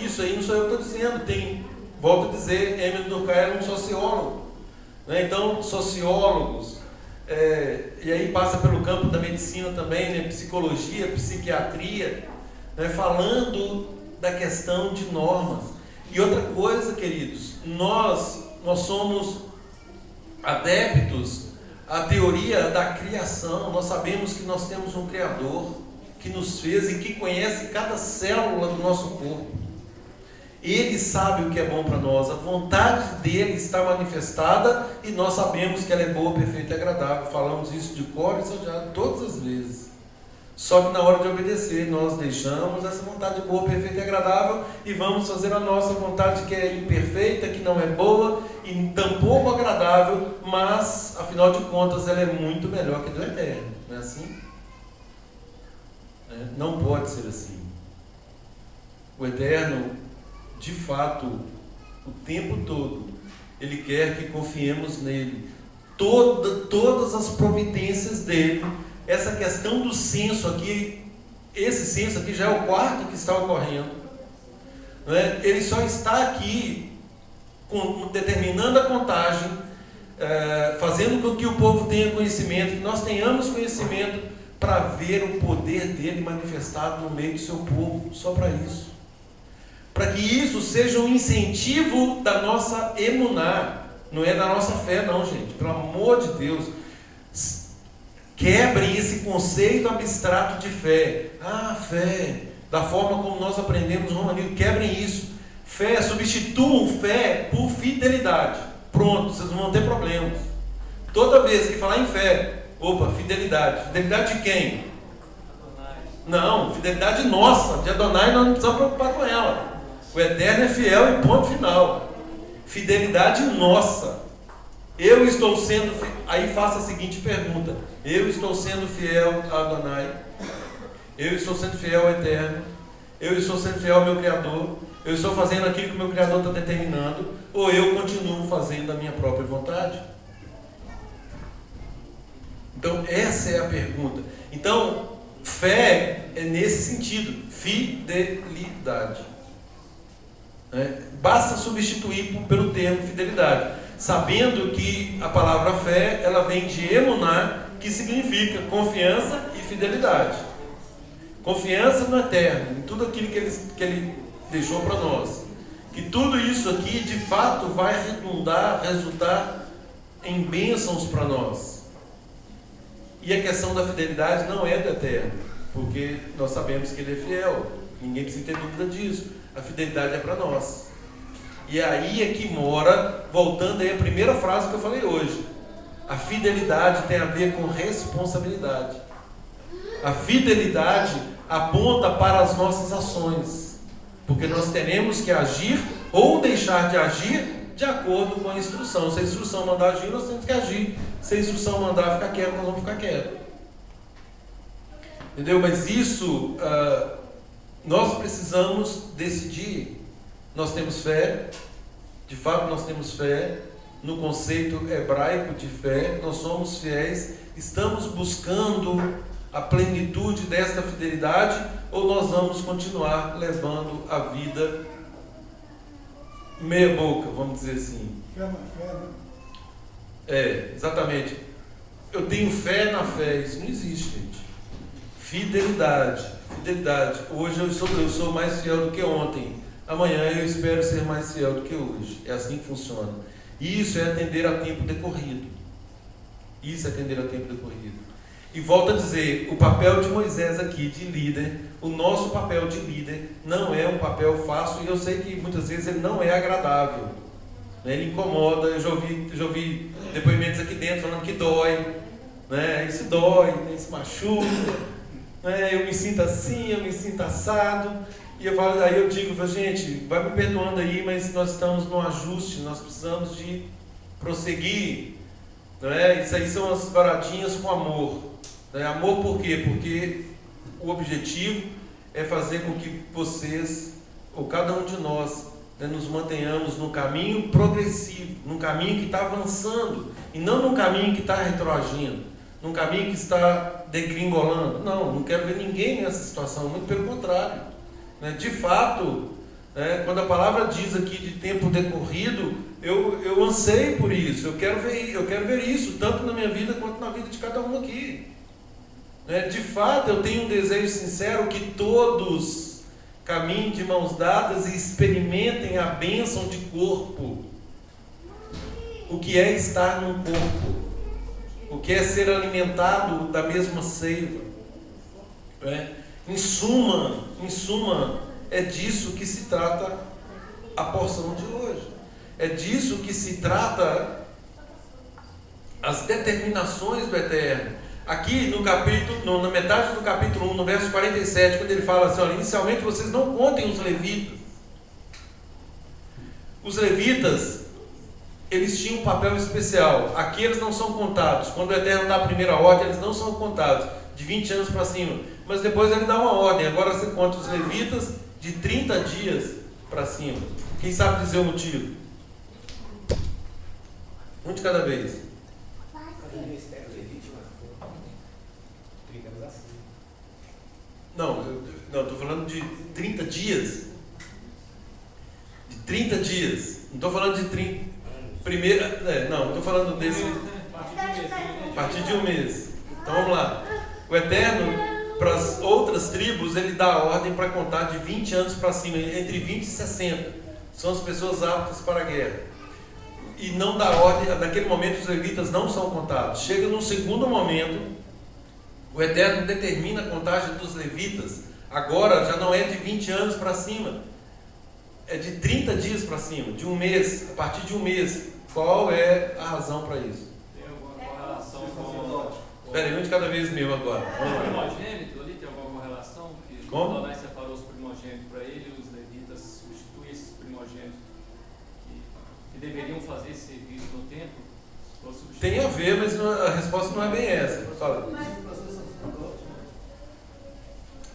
A: Isso aí não sou eu que estou dizendo, volto a dizer, Emile Durkheim é um sociólogo, né? Então, sociólogos, e aí passa pelo campo da medicina também, né? Psicologia, psiquiatria, né? Falando da questão de normas. E outra coisa, queridos, nós somos adeptos à teoria da criação. Nós sabemos que nós temos um Criador que nos fez e que conhece cada célula do nosso corpo. Ele sabe o que é bom para nós, a vontade dele está manifestada e nós sabemos que ela é boa, perfeita e agradável. Falamos isso de cor e salteado todas as vezes. Só que na hora de obedecer, nós deixamos essa vontade boa, perfeita e agradável e vamos fazer a nossa vontade, que é imperfeita, que não é boa e tampouco agradável, mas afinal de contas ela é muito melhor que do Eterno. Não é assim? Não pode ser assim. O Eterno, de fato, o tempo todo, Ele quer que confiemos nele. Todas as providências dele, essa questão do censo aqui, esse censo aqui já é o quarto que está ocorrendo, né? Ele só está aqui determinando a contagem, fazendo com que o povo tenha conhecimento, que nós tenhamos conhecimento para ver o poder dele manifestado no meio do seu povo, só para isso. Para que isso seja um incentivo da nossa emuná, não é da nossa fé não, gente, pelo amor de Deus. Quebrem esse conceito abstrato de fé. Fé, da forma como nós aprendemos no romanismo. Quebrem isso. Fé, substituam fé por fidelidade. Pronto, vocês não vão ter problemas. Toda vez que falar em fé, opa, fidelidade. Fidelidade de quem? Não, fidelidade nossa, de Adonai, nós não precisamos preocupar com ela. O Eterno é fiel e ponto final. Fidelidade nossa. Eu estou sendo, aí faça a seguinte pergunta: eu estou sendo fiel a Adonai? Eu estou sendo fiel ao Eterno? Eu estou sendo fiel ao meu Criador? Eu estou fazendo aquilo que o meu Criador está determinando? Ou eu continuo fazendo a minha própria vontade? Então essa é a pergunta. Então fé é nesse sentido, fidelidade. Basta substituir pelo termo fidelidade, sabendo que a palavra fé, ela vem de emuná, que significa confiança e fidelidade. Confiança no Eterno, em tudo aquilo que Ele deixou para nós. Que tudo isso aqui, de fato, vai resultar em bênçãos para nós. E a questão da fidelidade não é do Eterno, porque nós sabemos que Ele é fiel. Ninguém precisa ter dúvida disso. A fidelidade é para nós. E aí é que mora, voltando aí a primeira frase que eu falei hoje. A fidelidade tem a ver com responsabilidade. A fidelidade aponta para as nossas ações. Porque nós teremos que agir ou deixar de agir de acordo com a instrução. Se a instrução mandar agir, nós temos que agir. Se a instrução mandar ficar quieto, nós vamos ficar quietos. Entendeu? Mas isso, nós precisamos decidir. Nós temos fé, de fato nós temos fé, no conceito hebraico de fé, nós somos fiéis, estamos buscando a plenitude desta fidelidade, ou nós vamos continuar levando a vida meia boca, vamos dizer assim.
B: Fé na fé, né?
A: Exatamente. Eu tenho fé na fé, isso não existe, gente. Fidelidade. Hoje eu sou mais fiel do que ontem. Amanhã eu espero ser mais fiel do que hoje. É assim que funciona. Isso é atender a tempo decorrido. E volto a dizer, o papel de Moisés aqui, de líder, o nosso papel de líder, não é um papel fácil, e eu sei que muitas vezes ele não é agradável. Ele incomoda. Eu já ouvi depoimentos aqui dentro falando que dói. Isso dói, isso machuca. Eu me sinto assim, eu me sinto assado. E aí eu digo, gente, vai me perdoando aí, mas nós estamos num ajuste, nós precisamos de prosseguir. Isso aí são as varadinhas com amor. Amor por quê? Porque o objetivo é fazer com que vocês, ou cada um de nós, nos mantenhamos num caminho progressivo, num caminho que está avançando, e não num caminho que está retroagindo, num caminho que está degringolando. Não quero ver ninguém nessa situação, muito pelo contrário. De fato, quando a palavra diz aqui de tempo decorrido, eu anseio por isso, eu quero ver isso, tanto na minha vida quanto na vida de cada um aqui. De fato, eu tenho um desejo sincero que todos caminhem de mãos dadas e experimentem a bênção de corpo. O que é estar num corpo? O que é ser alimentado da mesma seiva? Em suma, é disso que se trata a porção de hoje. É disso que se trata as determinações do Eterno. Aqui no capítulo, na metade do capítulo 1, no verso 47, quando ele fala assim, olha, inicialmente vocês não contem os levitas. Os levitas, eles tinham um papel especial. Aqui eles não são contados. Quando o Eterno dá a primeira ordem, eles não são contados, de 20 anos para cima. Mas depois ele dá uma ordem. Agora você conta os levitas de 30 dias para cima. Quem sabe dizer o motivo? Um de cada vez. Não, estou falando de 30 dias. De 30 dias. Não estou falando de 30. Não, estou falando desse. A partir de um mês. Então vamos lá. O Eterno, para as outras tribos, ele dá a ordem para contar de 20 anos para cima, entre 20 e 60. São as pessoas aptas para a guerra. E não dá ordem, naquele momento os levitas não são contados. Chega num segundo momento, o Eterno determina a contagem dos levitas Agora já não é de 20 anos para cima, é de 30 dias para cima, de um mês, a partir de um mês. Qual é a razão para isso?
C: Tem alguma correlação com...
A: Espera aí, um de cada vez mesmo agora.
D: Os primogênitos ali tem alguma correlação? Que
A: Como?
D: Adonai separou os primogênitos para ele e os levitas substituem esses primogênitos que deveriam fazer esse serviço no templo.
A: Tem a ver, mas a resposta não é bem essa. Fala.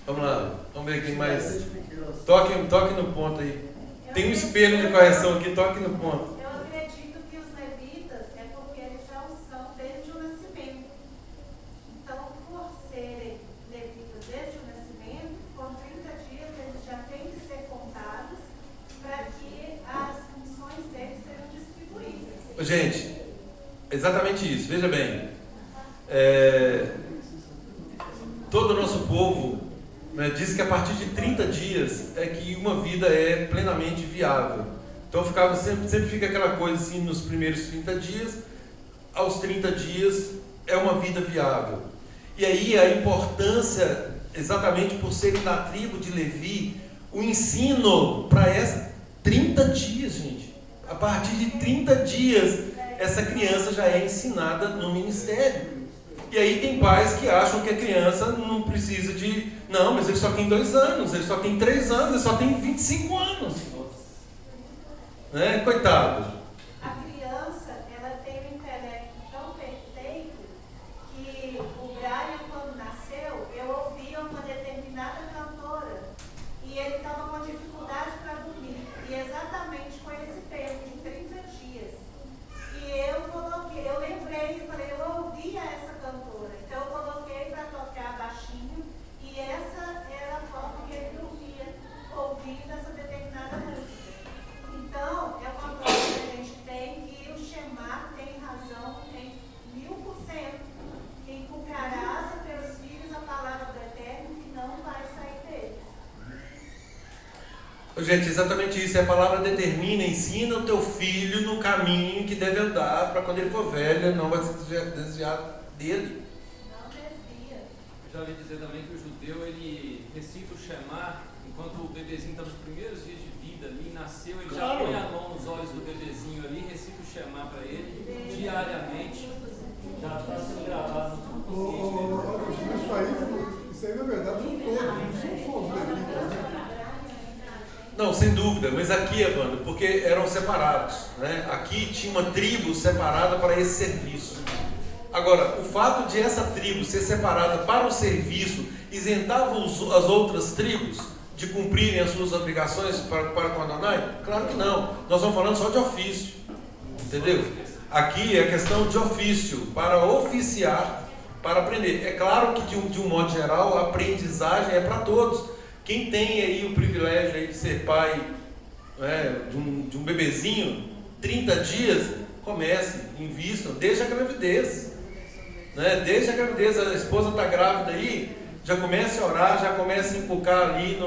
A: Vamos lá, vamos ver quem mais. Toque no ponto aí. Tem um espelho de correção aqui, toque no ponto.
E: Eu acredito que os levitas é porque eles já o são desde o nascimento. Então, por serem levitas desde o nascimento, por 30 dias eles já têm que ser contados para que as funções deles sejam distribuídas.
A: Gente, exatamente isso, veja bem. Todo o nosso povo, né, diz que a partir de 30 dias é que uma vida é plenamente viável. Então sempre fica aquela coisa assim, nos primeiros 30 dias, aos 30 dias é uma vida viável. E aí a importância, exatamente por serem da tribo de Levi, o ensino para essa 30 dias, gente. A partir de 30 dias, essa criança já é ensinada no ministério. E aí tem pais que acham que a criança não precisa de... Não, mas ele só tem 2 anos, ele só tem 3 anos, ele só tem 25 anos. Né? Coitado.
E: A criança, ela tem um intelecto tão perfeito que o Brian, quando nasceu, eu ouvia uma determinada cantora e ele estava com dificuldade para dormir. E exatamente com esse tempo de 30 dias. E eu lembrei e falei, eu ouvia essa cantora. Então eu coloquei para tocar baixinho e essa era a forma que ele dormia, ouvindo essa determinada música. Então, é uma coisa que a gente tem que o Shema tem razão em 1000%. Que inculcarás a teus filhos a palavra do Eterno que não vai sair deles.
A: Gente, exatamente isso. A palavra determina, ensina o teu filho no caminho que deve andar, para quando ele for velho, ele não vai se desviar dele.
E: Não desvia.
D: Eu já ouvi dizer também que o judeu ele recita o Shema enquanto o bebezinho está nos primeiros dias de vida ali, nasceu, ele
A: Claro.
D: já põe a mão nos olhos do bebezinho ali, recita o Shema para ele diariamente. Já está sendo gravado no subconsciente.
B: Isso aí na verdade são todos, não são só os levitas, né?
A: Não, sem dúvida, mas aqui, Evandro, porque eram separados, né? Aqui tinha uma tribo separada para esse serviço. Agora, o fato de essa tribo ser separada para o serviço isentava as outras tribos de cumprirem as suas obrigações para com Adonai? Claro que não. Nós estamos falando só de ofício, entendeu? Aqui é questão de ofício, para oficiar, para aprender. É claro que de um modo geral a aprendizagem é para todos. Quem tem aí o privilégio aí de ser pai, né, de um bebezinho, 30 dias, comece, invistam, desde a gravidez. Né? Desde a gravidez, a esposa está grávida aí, já comece a orar, já comece a inculcar ali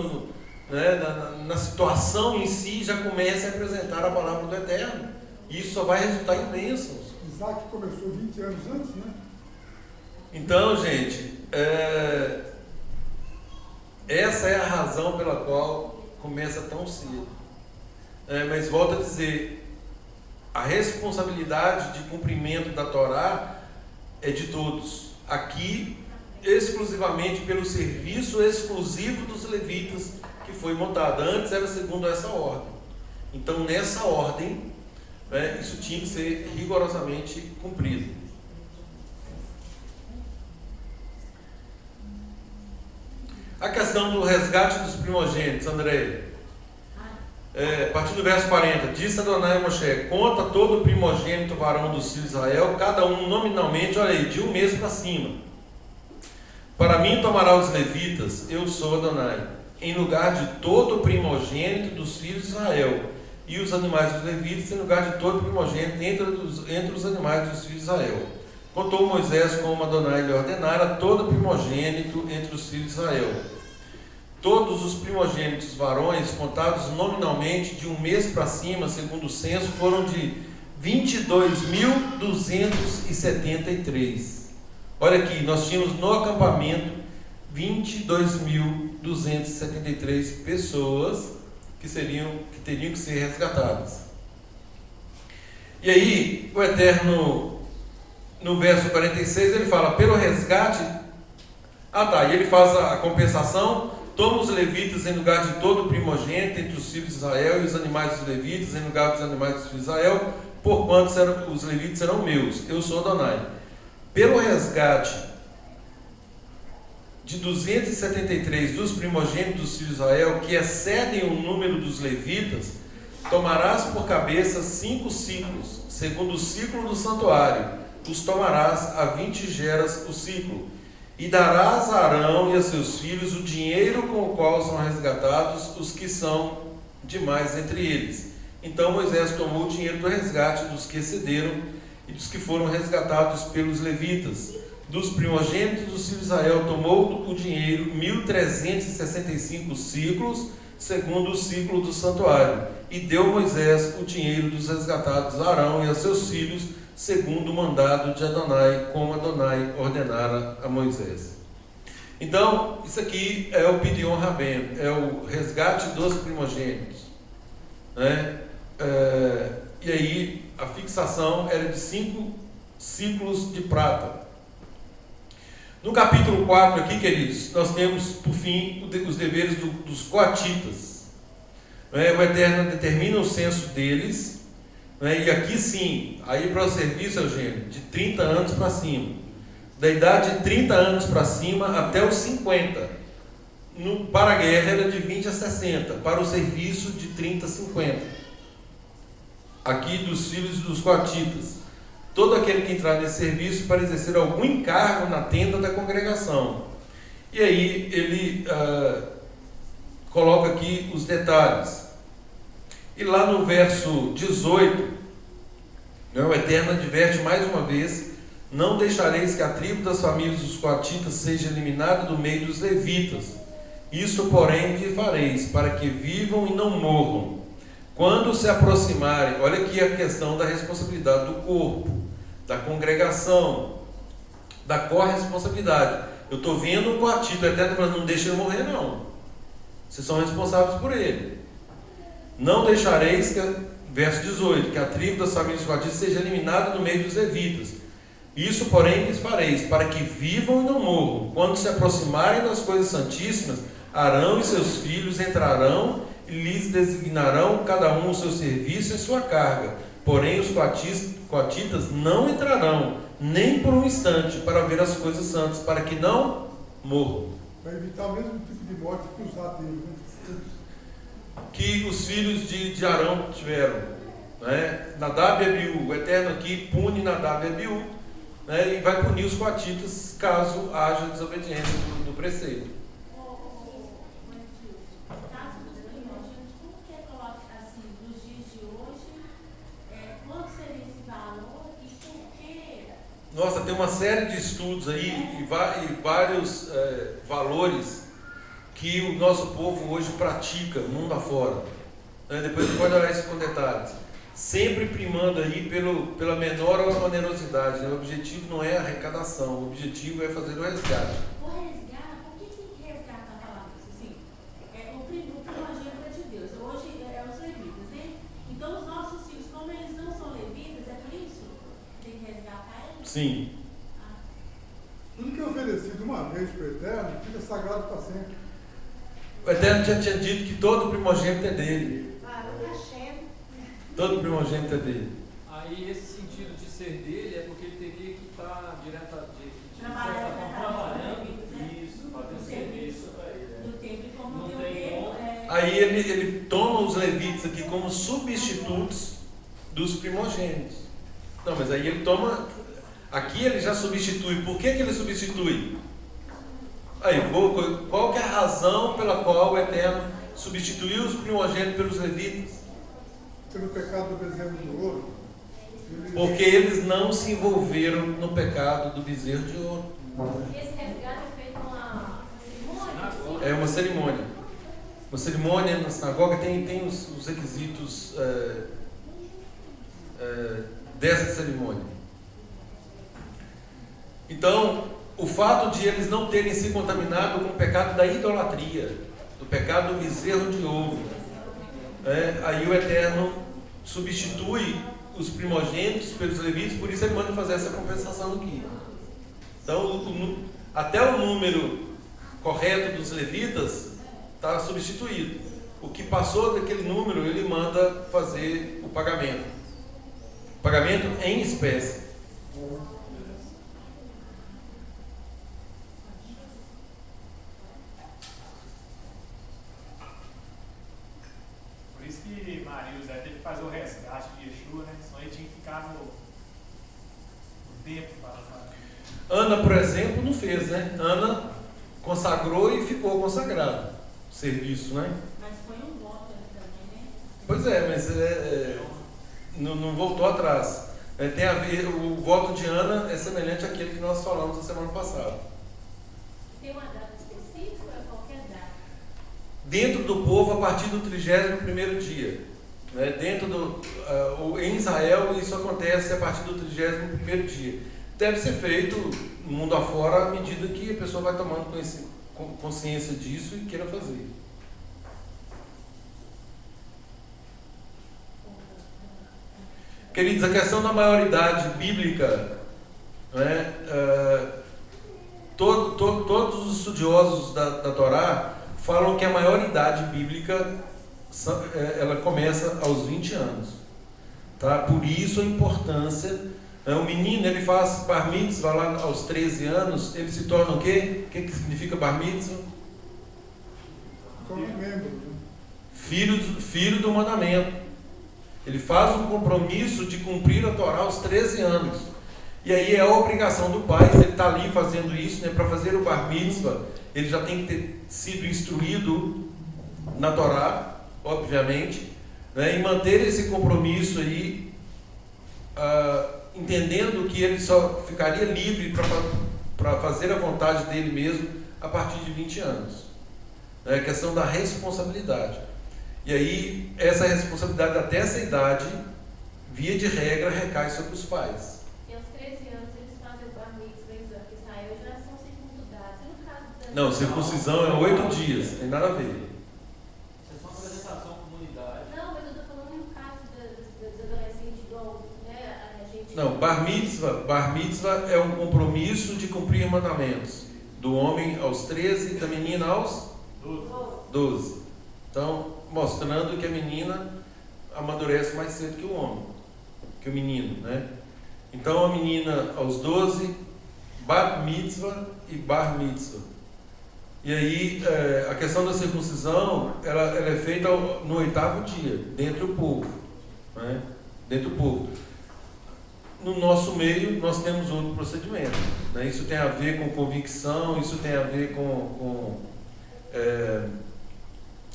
A: na situação em si, já comece a apresentar a palavra do Eterno. Isso só vai resultar em bênçãos.
B: Isaac começou 20 anos antes, né?
A: Então, gente, essa é a razão pela qual começa tão cedo. Mas volto a dizer, a responsabilidade de cumprimento da Torá é de todos. Aqui, exclusivamente pelo serviço exclusivo dos levitas que foi montado. Antes era segundo essa ordem. Então, nessa ordem, isso tinha que ser rigorosamente cumprido. A questão do resgate dos primogênitos, André. A partir do verso 40, disse Adonai a Moshe: conta todo o primogênito varão dos filhos de Israel, cada um nominalmente, olha aí, de um mês para cima. Para mim tomará os levitas, eu sou Adonai, em lugar de todo o primogênito dos filhos de Israel, e os animais dos levitas em lugar de todo o primogênito entre os animais dos filhos de Israel. Contou Moisés como Adonai lhe ordenara todo o primogênito entre os filhos de Israel. Todos os primogênitos varões, contados nominalmente de um mês para cima, segundo o censo, foram de 22.273. Olha aqui, nós tínhamos no acampamento 22.000 273 pessoas que teriam que ser resgatadas. E aí, o Eterno, no verso 46, ele fala, pelo resgate... e ele faz a compensação, toma os levitas em lugar de todo o primogênito entre os filhos de Israel, e os animais dos levitas em lugar dos animais dos filhos de Israel, porquanto os levitas serão meus, eu sou Adonai. Pelo resgate de 273 dos primogênitos dos filhos de Israel, que excedem o número dos levitas, tomarás por cabeça 5 ciclos, segundo o ciclo do santuário, os tomarás a 20 geras o ciclo, e darás a Arão e a seus filhos o dinheiro com o qual são resgatados os que são demais entre eles. Então Moisés tomou o dinheiro do resgate dos que excederam e dos que foram resgatados pelos levitas. Dos primogênitos dos filhos de Israel tomou o dinheiro 1.365 ciclos, segundo o ciclo do santuário, e deu Moisés o dinheiro dos resgatados a Arão e a seus filhos, segundo o mandado de Adonai, como Adonai ordenara a Moisés. Então, isso aqui é o Pidyon Rabem, é o resgate dos primogênitos, né? E aí a fixação era de 5 ciclos de prata. No capítulo 4 aqui, queridos, nós temos, por fim, os deveres dos coatitas. O Eterno determina o censo deles, e aqui sim, aí para o serviço, Eugênio, de 30 anos para cima. Da idade de 30 anos para cima até os 50. Para a guerra era de 20 a 60, para o serviço de 30 a 50. Aqui dos filhos dos coatitas. Todo aquele que entrar nesse serviço para exercer algum encargo na tenda da congregação. E aí ele coloca aqui os detalhes. E lá no verso 18, o Eterno adverte mais uma vez: não deixareis que a tribo das famílias dos coatitas seja eliminada do meio dos levitas. Isso, porém, lhe fareis, para que vivam e não morram. Quando se aproximarem, olha aqui a questão da responsabilidade do corpo, da congregação, da corresponsabilidade. Eu estou vendo o coatita, o Eterno falando, não deixa ele morrer não. Vocês são responsáveis por ele. Não deixareis, verso 18, que a tribo das famílias coatitas seja eliminada do meio dos levitas. Isso, porém, lhes fareis, para que vivam e não morram. Quando se aproximarem das coisas santíssimas, Arão e seus filhos entrarão e lhes designarão cada um o seu serviço e sua carga. Porém, os coatitas não entrarão, nem por um instante, para ver as coisas santas, para que não morram.
B: Para evitar o mesmo tipo de morte que os ateus, né?
A: Que os filhos de Arão tiveram, né? Nadab e Abiú. O Eterno aqui pune Nadab e Abiú, né? E vai punir os coatitas caso haja desobediência do preceito. Nossa, tem uma série de estudos aí e vários valores que o nosso povo hoje pratica mundo afora. Depois você pode olhar isso com detalhes. Sempre primando aí pela menor onerosidade, né? O objetivo não é a arrecadação, o objetivo é fazer o resgate.
F: O resgate, por que tem que resgatar a palavra isso? Assim, o primogênito é de Deus, hoje é os levitas, né? Então os nossos filhos, como eles não são levitas, é por isso que tem que resgatar eles?
A: Sim.
B: Tudo que é oferecido uma vez para o Eterno fica sagrado para sempre.
A: O Eterno já tinha dito que todo primogênito é dele. Todo primogênito é dele.
D: Aí esse sentido de ser dele é porque ele teria que estar
F: Trabalhando
D: isso, fazendo serviço para ele.
F: no templo, como
D: Não
F: tem
D: tem como.
A: Aí ele toma os levitas aqui como substitutos dos primogênitos. Não, mas aí ele toma... Aqui ele já substitui. Por que ele substitui? Aí, qual que é a razão pela qual o Eterno substituiu os primogênitos pelos levitas?
B: Pelo pecado do bezerro de ouro.
A: Porque eles não se envolveram no pecado do bezerro de ouro.
F: Esse resgate é feito uma cerimônia?
A: É uma cerimônia. Uma cerimônia na sinagoga tem os requisitos dessa cerimônia. Então, o fato de eles não terem se contaminado com o pecado da idolatria, do pecado do bezerro de ouro. Aí o Eterno substitui os primogênitos pelos levitas, por isso ele manda fazer essa compensação aqui. Então, até o número correto dos levitas está substituído. O que passou daquele número, ele manda fazer o pagamento. Pagamento em espécie.
C: Por isso que Maria e José teve que fazer o resgate de Yeshua, né? Senão ele tinha que ficar no tempo para fazer.
A: Ana, por exemplo, não fez, né? Ana consagrou e ficou consagrado. Serviço, né?
F: Mas foi um voto ali também, né?
A: Pois é, mas não voltou atrás. Tem a ver, o voto de Ana é semelhante àquele que nós falamos na semana passada.
F: Tem uma data específica ou é qualquer data?
A: Dentro do povo, a partir do 31º dia. Né? Em Israel, isso acontece a partir do 31º dia. Deve ser feito no mundo afora à medida que a pessoa vai tomando consciência disso e queira fazer. Queridos, a questão da maioridade bíblica, né, todos os estudiosos da Torá falam que a maioridade bíblica ela começa aos 20 anos. Tá? Por isso a importância. O menino, ele faz bar mitzvah lá aos 13 anos, ele se torna o quê? O que significa bar mitzvah?
B: Como membro.
A: Filho do mandamento. Ele faz um compromisso de cumprir a Torá aos 13 anos. E aí é a obrigação do pai, se ele está ali fazendo isso, né, para fazer o bar mitzvah, ele já tem que ter sido instruído na Torá, obviamente, né, e manter esse compromisso aí, entendendo que ele só ficaria livre para fazer a vontade dele mesmo a partir de 20 anos. É a questão da responsabilidade. E aí, essa responsabilidade até essa idade, via de regra, recai sobre os pais.
F: E aos 13 anos eles fazem o bar mitzvah em Israel, já são circuncidados. E no caso
A: Não, circuncisão é 8 dias, tem nada a ver.
D: Isso é só uma apresentação à comunidade.
F: Não, mas eu estou falando no caso dos adolescentes, igual, né, a gente...
A: Não, bar mitzvah é um compromisso de cumprir mandamentos. Do homem aos 13, da menina aos 12. Então, mostrando que a menina amadurece mais cedo que o homem, que o menino, né? Então, a menina aos 12, bar mitzvah e bar mitzvah. E aí, a questão da circuncisão, ela é feita no 8º dia, dentro do povo, né? Dentro do povo. No nosso meio, nós temos outro procedimento, né? Isso tem a ver com convicção, isso tem a ver com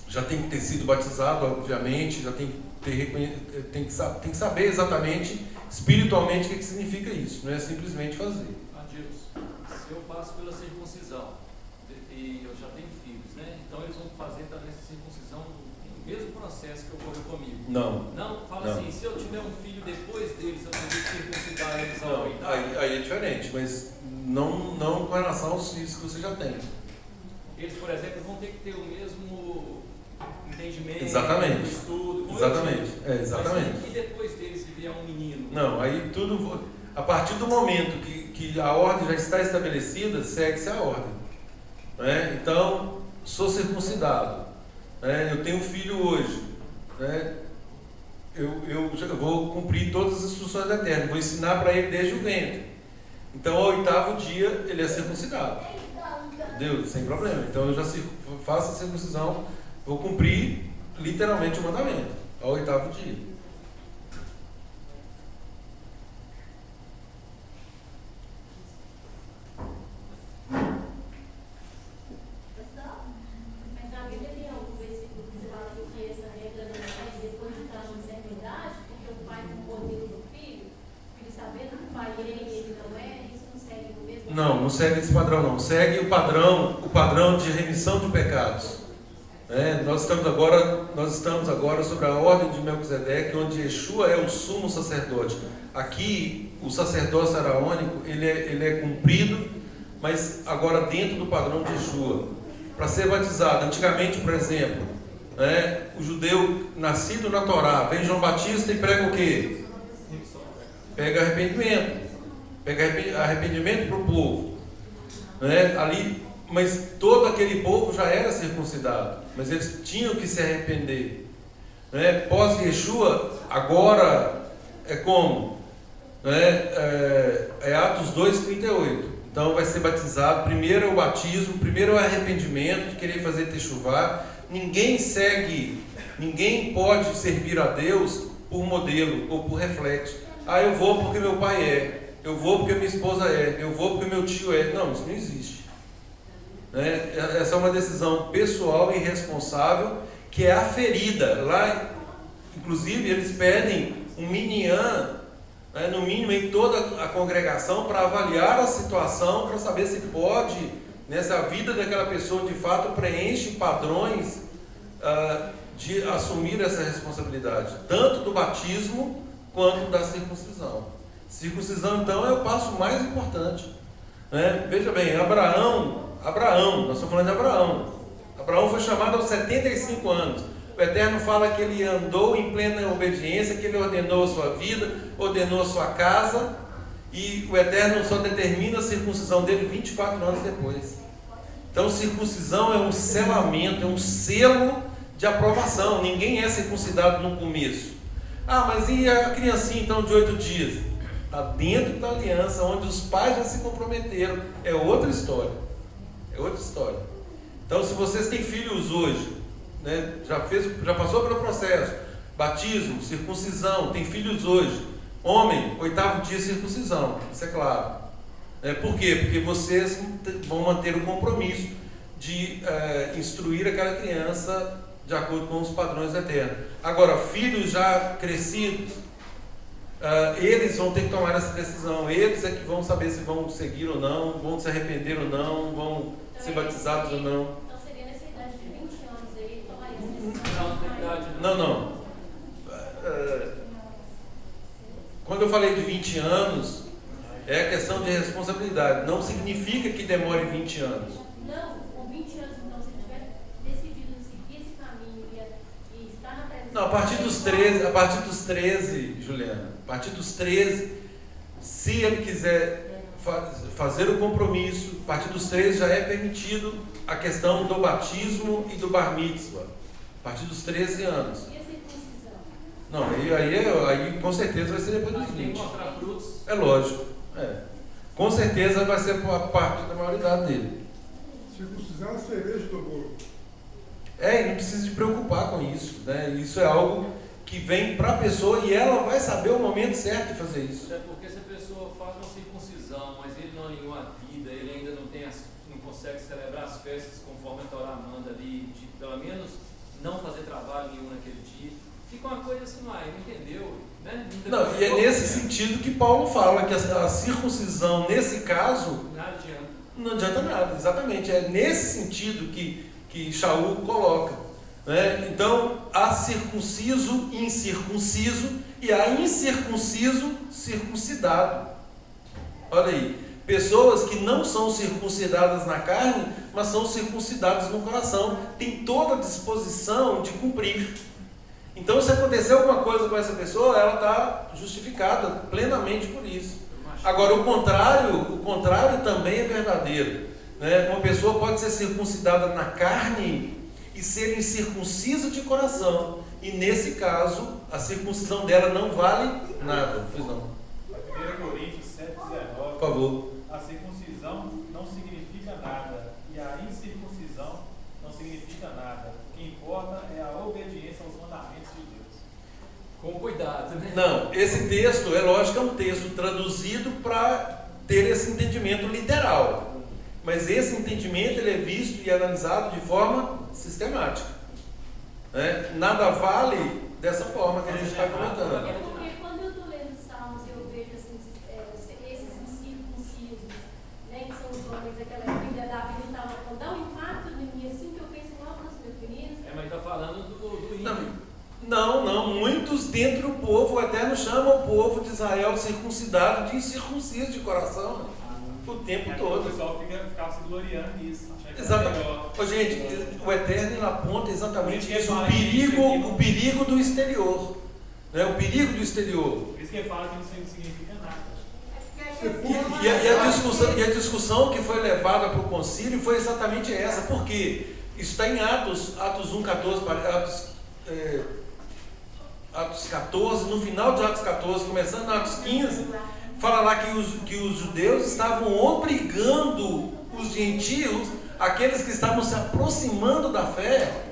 A: já tem que ter sido batizado, obviamente, já tem que saber exatamente, espiritualmente, o que significa isso, não é simplesmente fazer.
D: Adilson, se eu passo pela circuncisão e eu já tenho filhos, né? Então eles vão fazer também essa circuncisão no mesmo processo que ocorreu comigo.
A: Não.
D: Fala
A: Não.
D: assim, se eu tiver um filho depois deles, eu tenho que circuncidar eles ao
A: Não,
D: oitavo.
A: aí é diferente, mas não com relação aos filhos que você já tem.
D: Eles, por exemplo, vão ter que ter o mesmo entendimento,
A: Exatamente.
D: estudo.
A: Exatamente. Exatamente.
D: Mas e depois deles vier um menino?
A: Não, aí tudo, a partir do momento que a ordem já está estabelecida, segue-se a ordem. Né? Então, sou circuncidado. Né? Eu tenho um filho hoje. Né? Eu vou cumprir todas as instruções da Eterna, vou ensinar para ele desde o ventre. Então, ao 8º dia, ele é circuncidado. Deus, sem problema. Então, eu já faço a circuncisão, vou cumprir literalmente o mandamento, ao 8º dia.
F: Mas na Bíblia tem algum versículo que fala que essa regra não é depois de estar em certa idade, porque o pai tem o modelo do filho sabendo que o pai é e ele não é, isso não segue no mesmo?
A: Não segue esse padrão não. Segue o padrão de remissão de pecados. Nós estamos agora sobre a ordem de Melquisedeque, onde Yeshua é o sumo sacerdote. Aqui, o sacerdócio araônico, ele é cumprido mas agora dentro do padrão de Yeshua. Para ser batizado, antigamente, por exemplo, né, o judeu nascido na Torá, vem João Batista e prega o quê? Pega arrependimento. Pega arrependimento para o povo. Né? Ali, mas todo aquele povo já era circuncidado, mas eles tinham que se arrepender. Né? Pós-Yeshua, agora é como? Né? É Atos 2,38. Então vai ser batizado. Primeiro é o batismo, primeiro é o arrependimento de querer fazer techuvá. Ninguém pode servir a Deus por modelo ou por reflexo. Ah, eu vou porque meu pai é, eu vou porque minha esposa é, eu vou porque meu tio é. Não, isso não existe. Né? Essa é uma decisão pessoal e responsável, que é aferida. Lá, inclusive, eles pedem um minyan, né, no mínimo em toda a congregação, para avaliar a situação, para saber se pode, nessa vida daquela pessoa, de fato, preenche padrões de assumir essa responsabilidade, tanto do batismo quanto da circuncisão. Circuncisão, então, é o passo mais importante. Né? Veja bem, Abraão, nós estamos falando de Abraão. Abraão foi chamado aos 75 anos. O Eterno fala que ele andou em plena obediência, que ele ordenou a sua vida, ordenou a sua casa, e o Eterno só determina a circuncisão dele 24 anos depois. Então, circuncisão é um selamento, é um selo de aprovação. Ninguém é circuncidado no começo. Ah, mas e a criancinha então de 8 dias? Está dentro da aliança, onde os pais já se comprometeram. É outra história. É outra história. Então, se vocês têm filhos hoje, né, já passou pelo processo, batismo, circuncisão, tem filhos hoje, homem, 8º dia circuncisão, isso é claro. Por quê? Porque vocês vão manter o compromisso de instruir aquela criança de acordo com os padrões eternos. Agora, filhos já crescidos, eles vão ter que tomar essa decisão. Eles é que vão saber se vão seguir ou não, vão se arrepender ou não, vão ser batizados ou não.
F: Então seria nessa idade de 20 anos aí, tomar essa decisão?
A: Não. Quando eu falei de 20 anos, é questão de responsabilidade. Não significa que demore 20 anos.
F: Não, com 20 anos, então, se tiver decidido seguir esse caminho e estar na presença...
A: Não, a partir dos 13, Juliana, a partir dos 13, se ele quiser fazer o compromisso, a partir dos 13 já é permitido a questão do batismo e do bar mitzvah. A partir dos 13 anos.
F: E a circuncisão?
A: Não, aí com certeza vai ser depois dos 20.
D: Mostrar frutos.
A: É lógico. Com certeza vai ser a parte da maioridade dele.
B: Circuncisão é a cereja do bolo.
A: E não precisa se preocupar com isso, né? Isso é algo que vem para a pessoa e ela vai saber o momento certo de fazer isso.
D: É porque se a pessoa faz uma circuncisão, mas ele não alinhou a vida, ele ainda não consegue celebrar as festas conforme a Torá manda ali, de pelo menos não fazer trabalho nenhum naquele dia, fica uma coisa assim, não entendeu? Né?
A: Não, e é nesse sentido que Paulo fala que a circuncisão, nesse caso, não adianta nada, exatamente. É nesse sentido que Shaul coloca. Né? Então, há circunciso, incircunciso, e há incircunciso, circuncidado. Olha aí, pessoas que não são circuncidadas na carne, mas são circuncidadas no coração, tem toda a disposição de cumprir. Então, se acontecer alguma coisa com essa pessoa, ela está justificada plenamente por isso. Agora, o contrário também é verdadeiro. Né? Uma pessoa pode ser circuncidada na carne e ser incircuncisa de coração. E nesse caso, a circuncisão dela não vale nada. Pois não.
C: 1 Coríntios 7,19.
A: Por favor.
C: A circuncisão não significa nada e a incircuncisão não significa nada. O que importa é a obediência aos mandamentos de Deus.
D: Com cuidado, né?
A: Não, esse texto, é lógico que é um texto traduzido para ter esse entendimento literal. Mas esse entendimento ele é visto e analisado de forma sistemática. Né? Nada vale dessa forma que a gente está comentando.
F: É porque quando eu estou lendo Salmos e eu vejo assim, esses incircuncisos, né, que são os homens daquela vida da vida, dá um impacto em mim assim que eu penso logo nos meus meninos.
D: Mas está falando do ímpio.
A: Não, muitos dentro do povo, o Eterno chama o povo de Israel circuncidado de incircunciso de coração. o tempo
C: O
A: todo.
C: pessoal ficava se gloriando nisso.
A: Exatamente. Ô, gente, o Eterno ele aponta exatamente isso,
C: Por
A: o perigo do exterior. Né? O perigo do exterior.
C: Por isso que ele fala que isso não significa nada.
A: E a discussão que foi levada para o concílio foi exatamente essa. Por quê? Isso está em Atos 1, 14, Atos 14, no final de Atos 14, começando em Atos 15, fala lá que os judeus estavam obrigando os gentios, aqueles que estavam se aproximando da fé,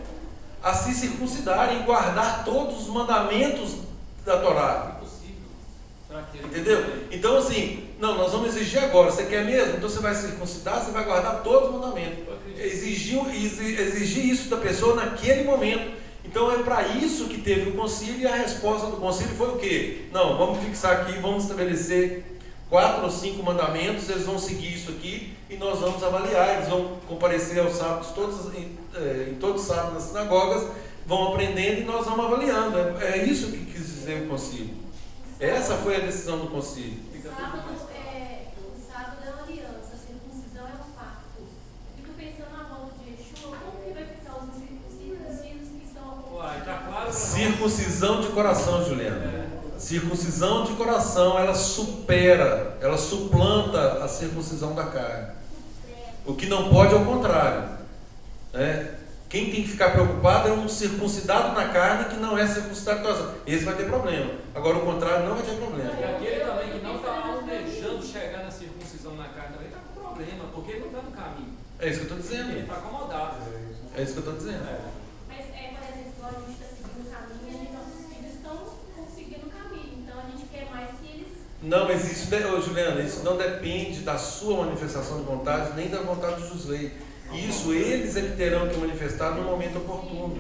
A: a se circuncidarem e guardar todos os mandamentos da Torá. Entendeu? Então assim, não, nós vamos exigir agora, você quer mesmo? Então você vai se circuncidar, você vai guardar todos os mandamentos. Exigir isso da pessoa naquele momento. Então é para isso que teve o concílio, e a resposta do concílio foi o quê? Não, vamos fixar aqui, vamos estabelecer 4 ou 5 mandamentos, eles vão seguir isso aqui e nós vamos avaliar, eles vão comparecer aos sábados, em todos os sábados nas sinagogas, vão aprendendo e nós vamos avaliando. É isso que quis dizer o concílio. Essa foi a decisão do concílio.
E: O sábado é uma aliança, a circuncisão é um pacto. Eu fico pensando na volta de Yeshua, como que vai ficar os circuncisos que estão
D: Tá
A: circuncisão de coração, Juliana. Circuncisão de coração, ela supera, ela suplanta a circuncisão da carne. O que não pode é o contrário, né? Quem tem que ficar preocupado é um circuncidado na carne que não é circuncidado no coração. Esse vai ter problema. Agora, o contrário não vai ter problema.
D: E aquele também que não está almejando chegar na circuncisão na carne também está com problema, porque ele não está no caminho.
A: É isso que eu estou dizendo.
D: Ele está acomodado.
A: É isso que eu estou dizendo.
E: Mas, por exemplo, a gente está seguindo o caminho e nossos filhos estão seguindo o caminho. Então, a gente quer mais que eles...
A: Não, mas isso, Juliana, isso não depende da sua manifestação de vontade, nem da vontade de Josué. Isso eles é que terão que manifestar no momento oportuno.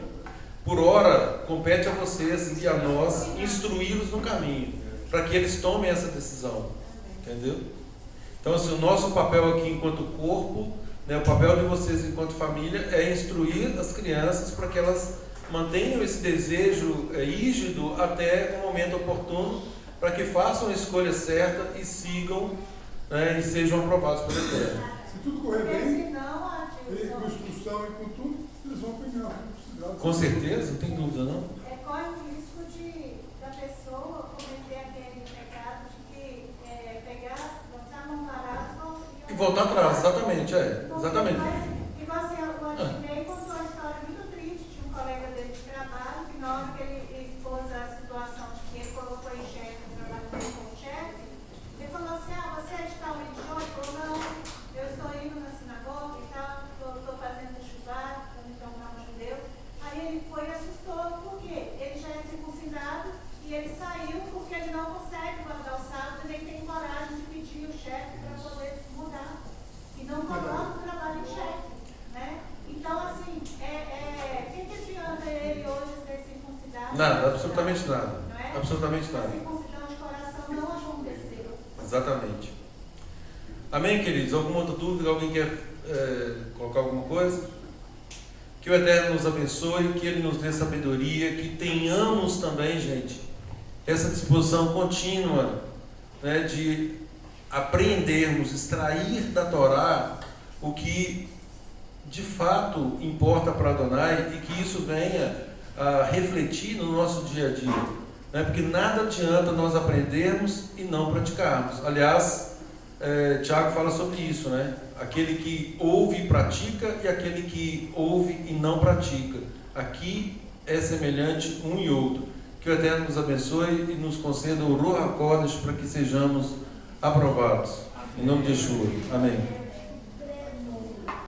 A: Por ora, compete a vocês e a nós instruí-los no caminho, para que eles tomem essa decisão. Entendeu? Então, assim, o nosso papel aqui enquanto corpo, né, o papel de vocês enquanto família é instruir as crianças para que elas mantenham esse desejo rígido até o momento oportuno, para que façam a escolha certa e sigam, né, e sejam aprovados pelo Eterno.
B: Se tudo correr
E: Porque
B: bem,
E: senão,
B: com instrução e com tudo, eles vão pegar a circuncisão.
A: Com certeza, não tem dúvida não.
E: corre o risco da pessoa cometer aquele pecado de que pegar, botar a mão parada
A: e voltar atrás, exatamente, exatamente.
E: Igual assim, o Andrei contou uma história muito triste de um colega dele de trabalho, que na hora que ele expôs a situação de que ele colocou em xeque o trabalho dele com o chefe, ele falou assim, você é de tal religião? Ele falou, não, eu estou indo na sinagoga e tal, estou fazendo chuvar, para me tornar um judeu. Aí ele foi e assustou, porque ele já é circuncidado e ele saiu porque ele não consegue guardar o sábado e nem tem coragem de pedir o chefe para poder mudar. E não coloca o trabalho em xeque, né? Então, assim, o que adianta ele hoje ser circuncidado?
A: Nada, absolutamente nada.
E: Não é?
A: Absolutamente
E: A
A: nada.
E: circuncisão de coração não aconteceu.
A: Exatamente. Amém, queridos? Alguma outra dúvida? Alguém quer colocar alguma coisa? Que o Eterno nos abençoe, que Ele nos dê sabedoria, que tenhamos também, gente, essa disposição contínua, né, de aprendermos, extrair da Torá o que de fato importa para Adonai e que isso venha a refletir no nosso dia a dia, né? Porque nada adianta nós aprendermos e não praticarmos. Aliás, Tiago fala sobre isso, né? Aquele que ouve e pratica e aquele que ouve e não pratica. Aqui é semelhante um e outro. Que o Eterno nos abençoe e nos conceda o Ruach HaKodesh para que sejamos aprovados. Em nome de Yeshua. Amém.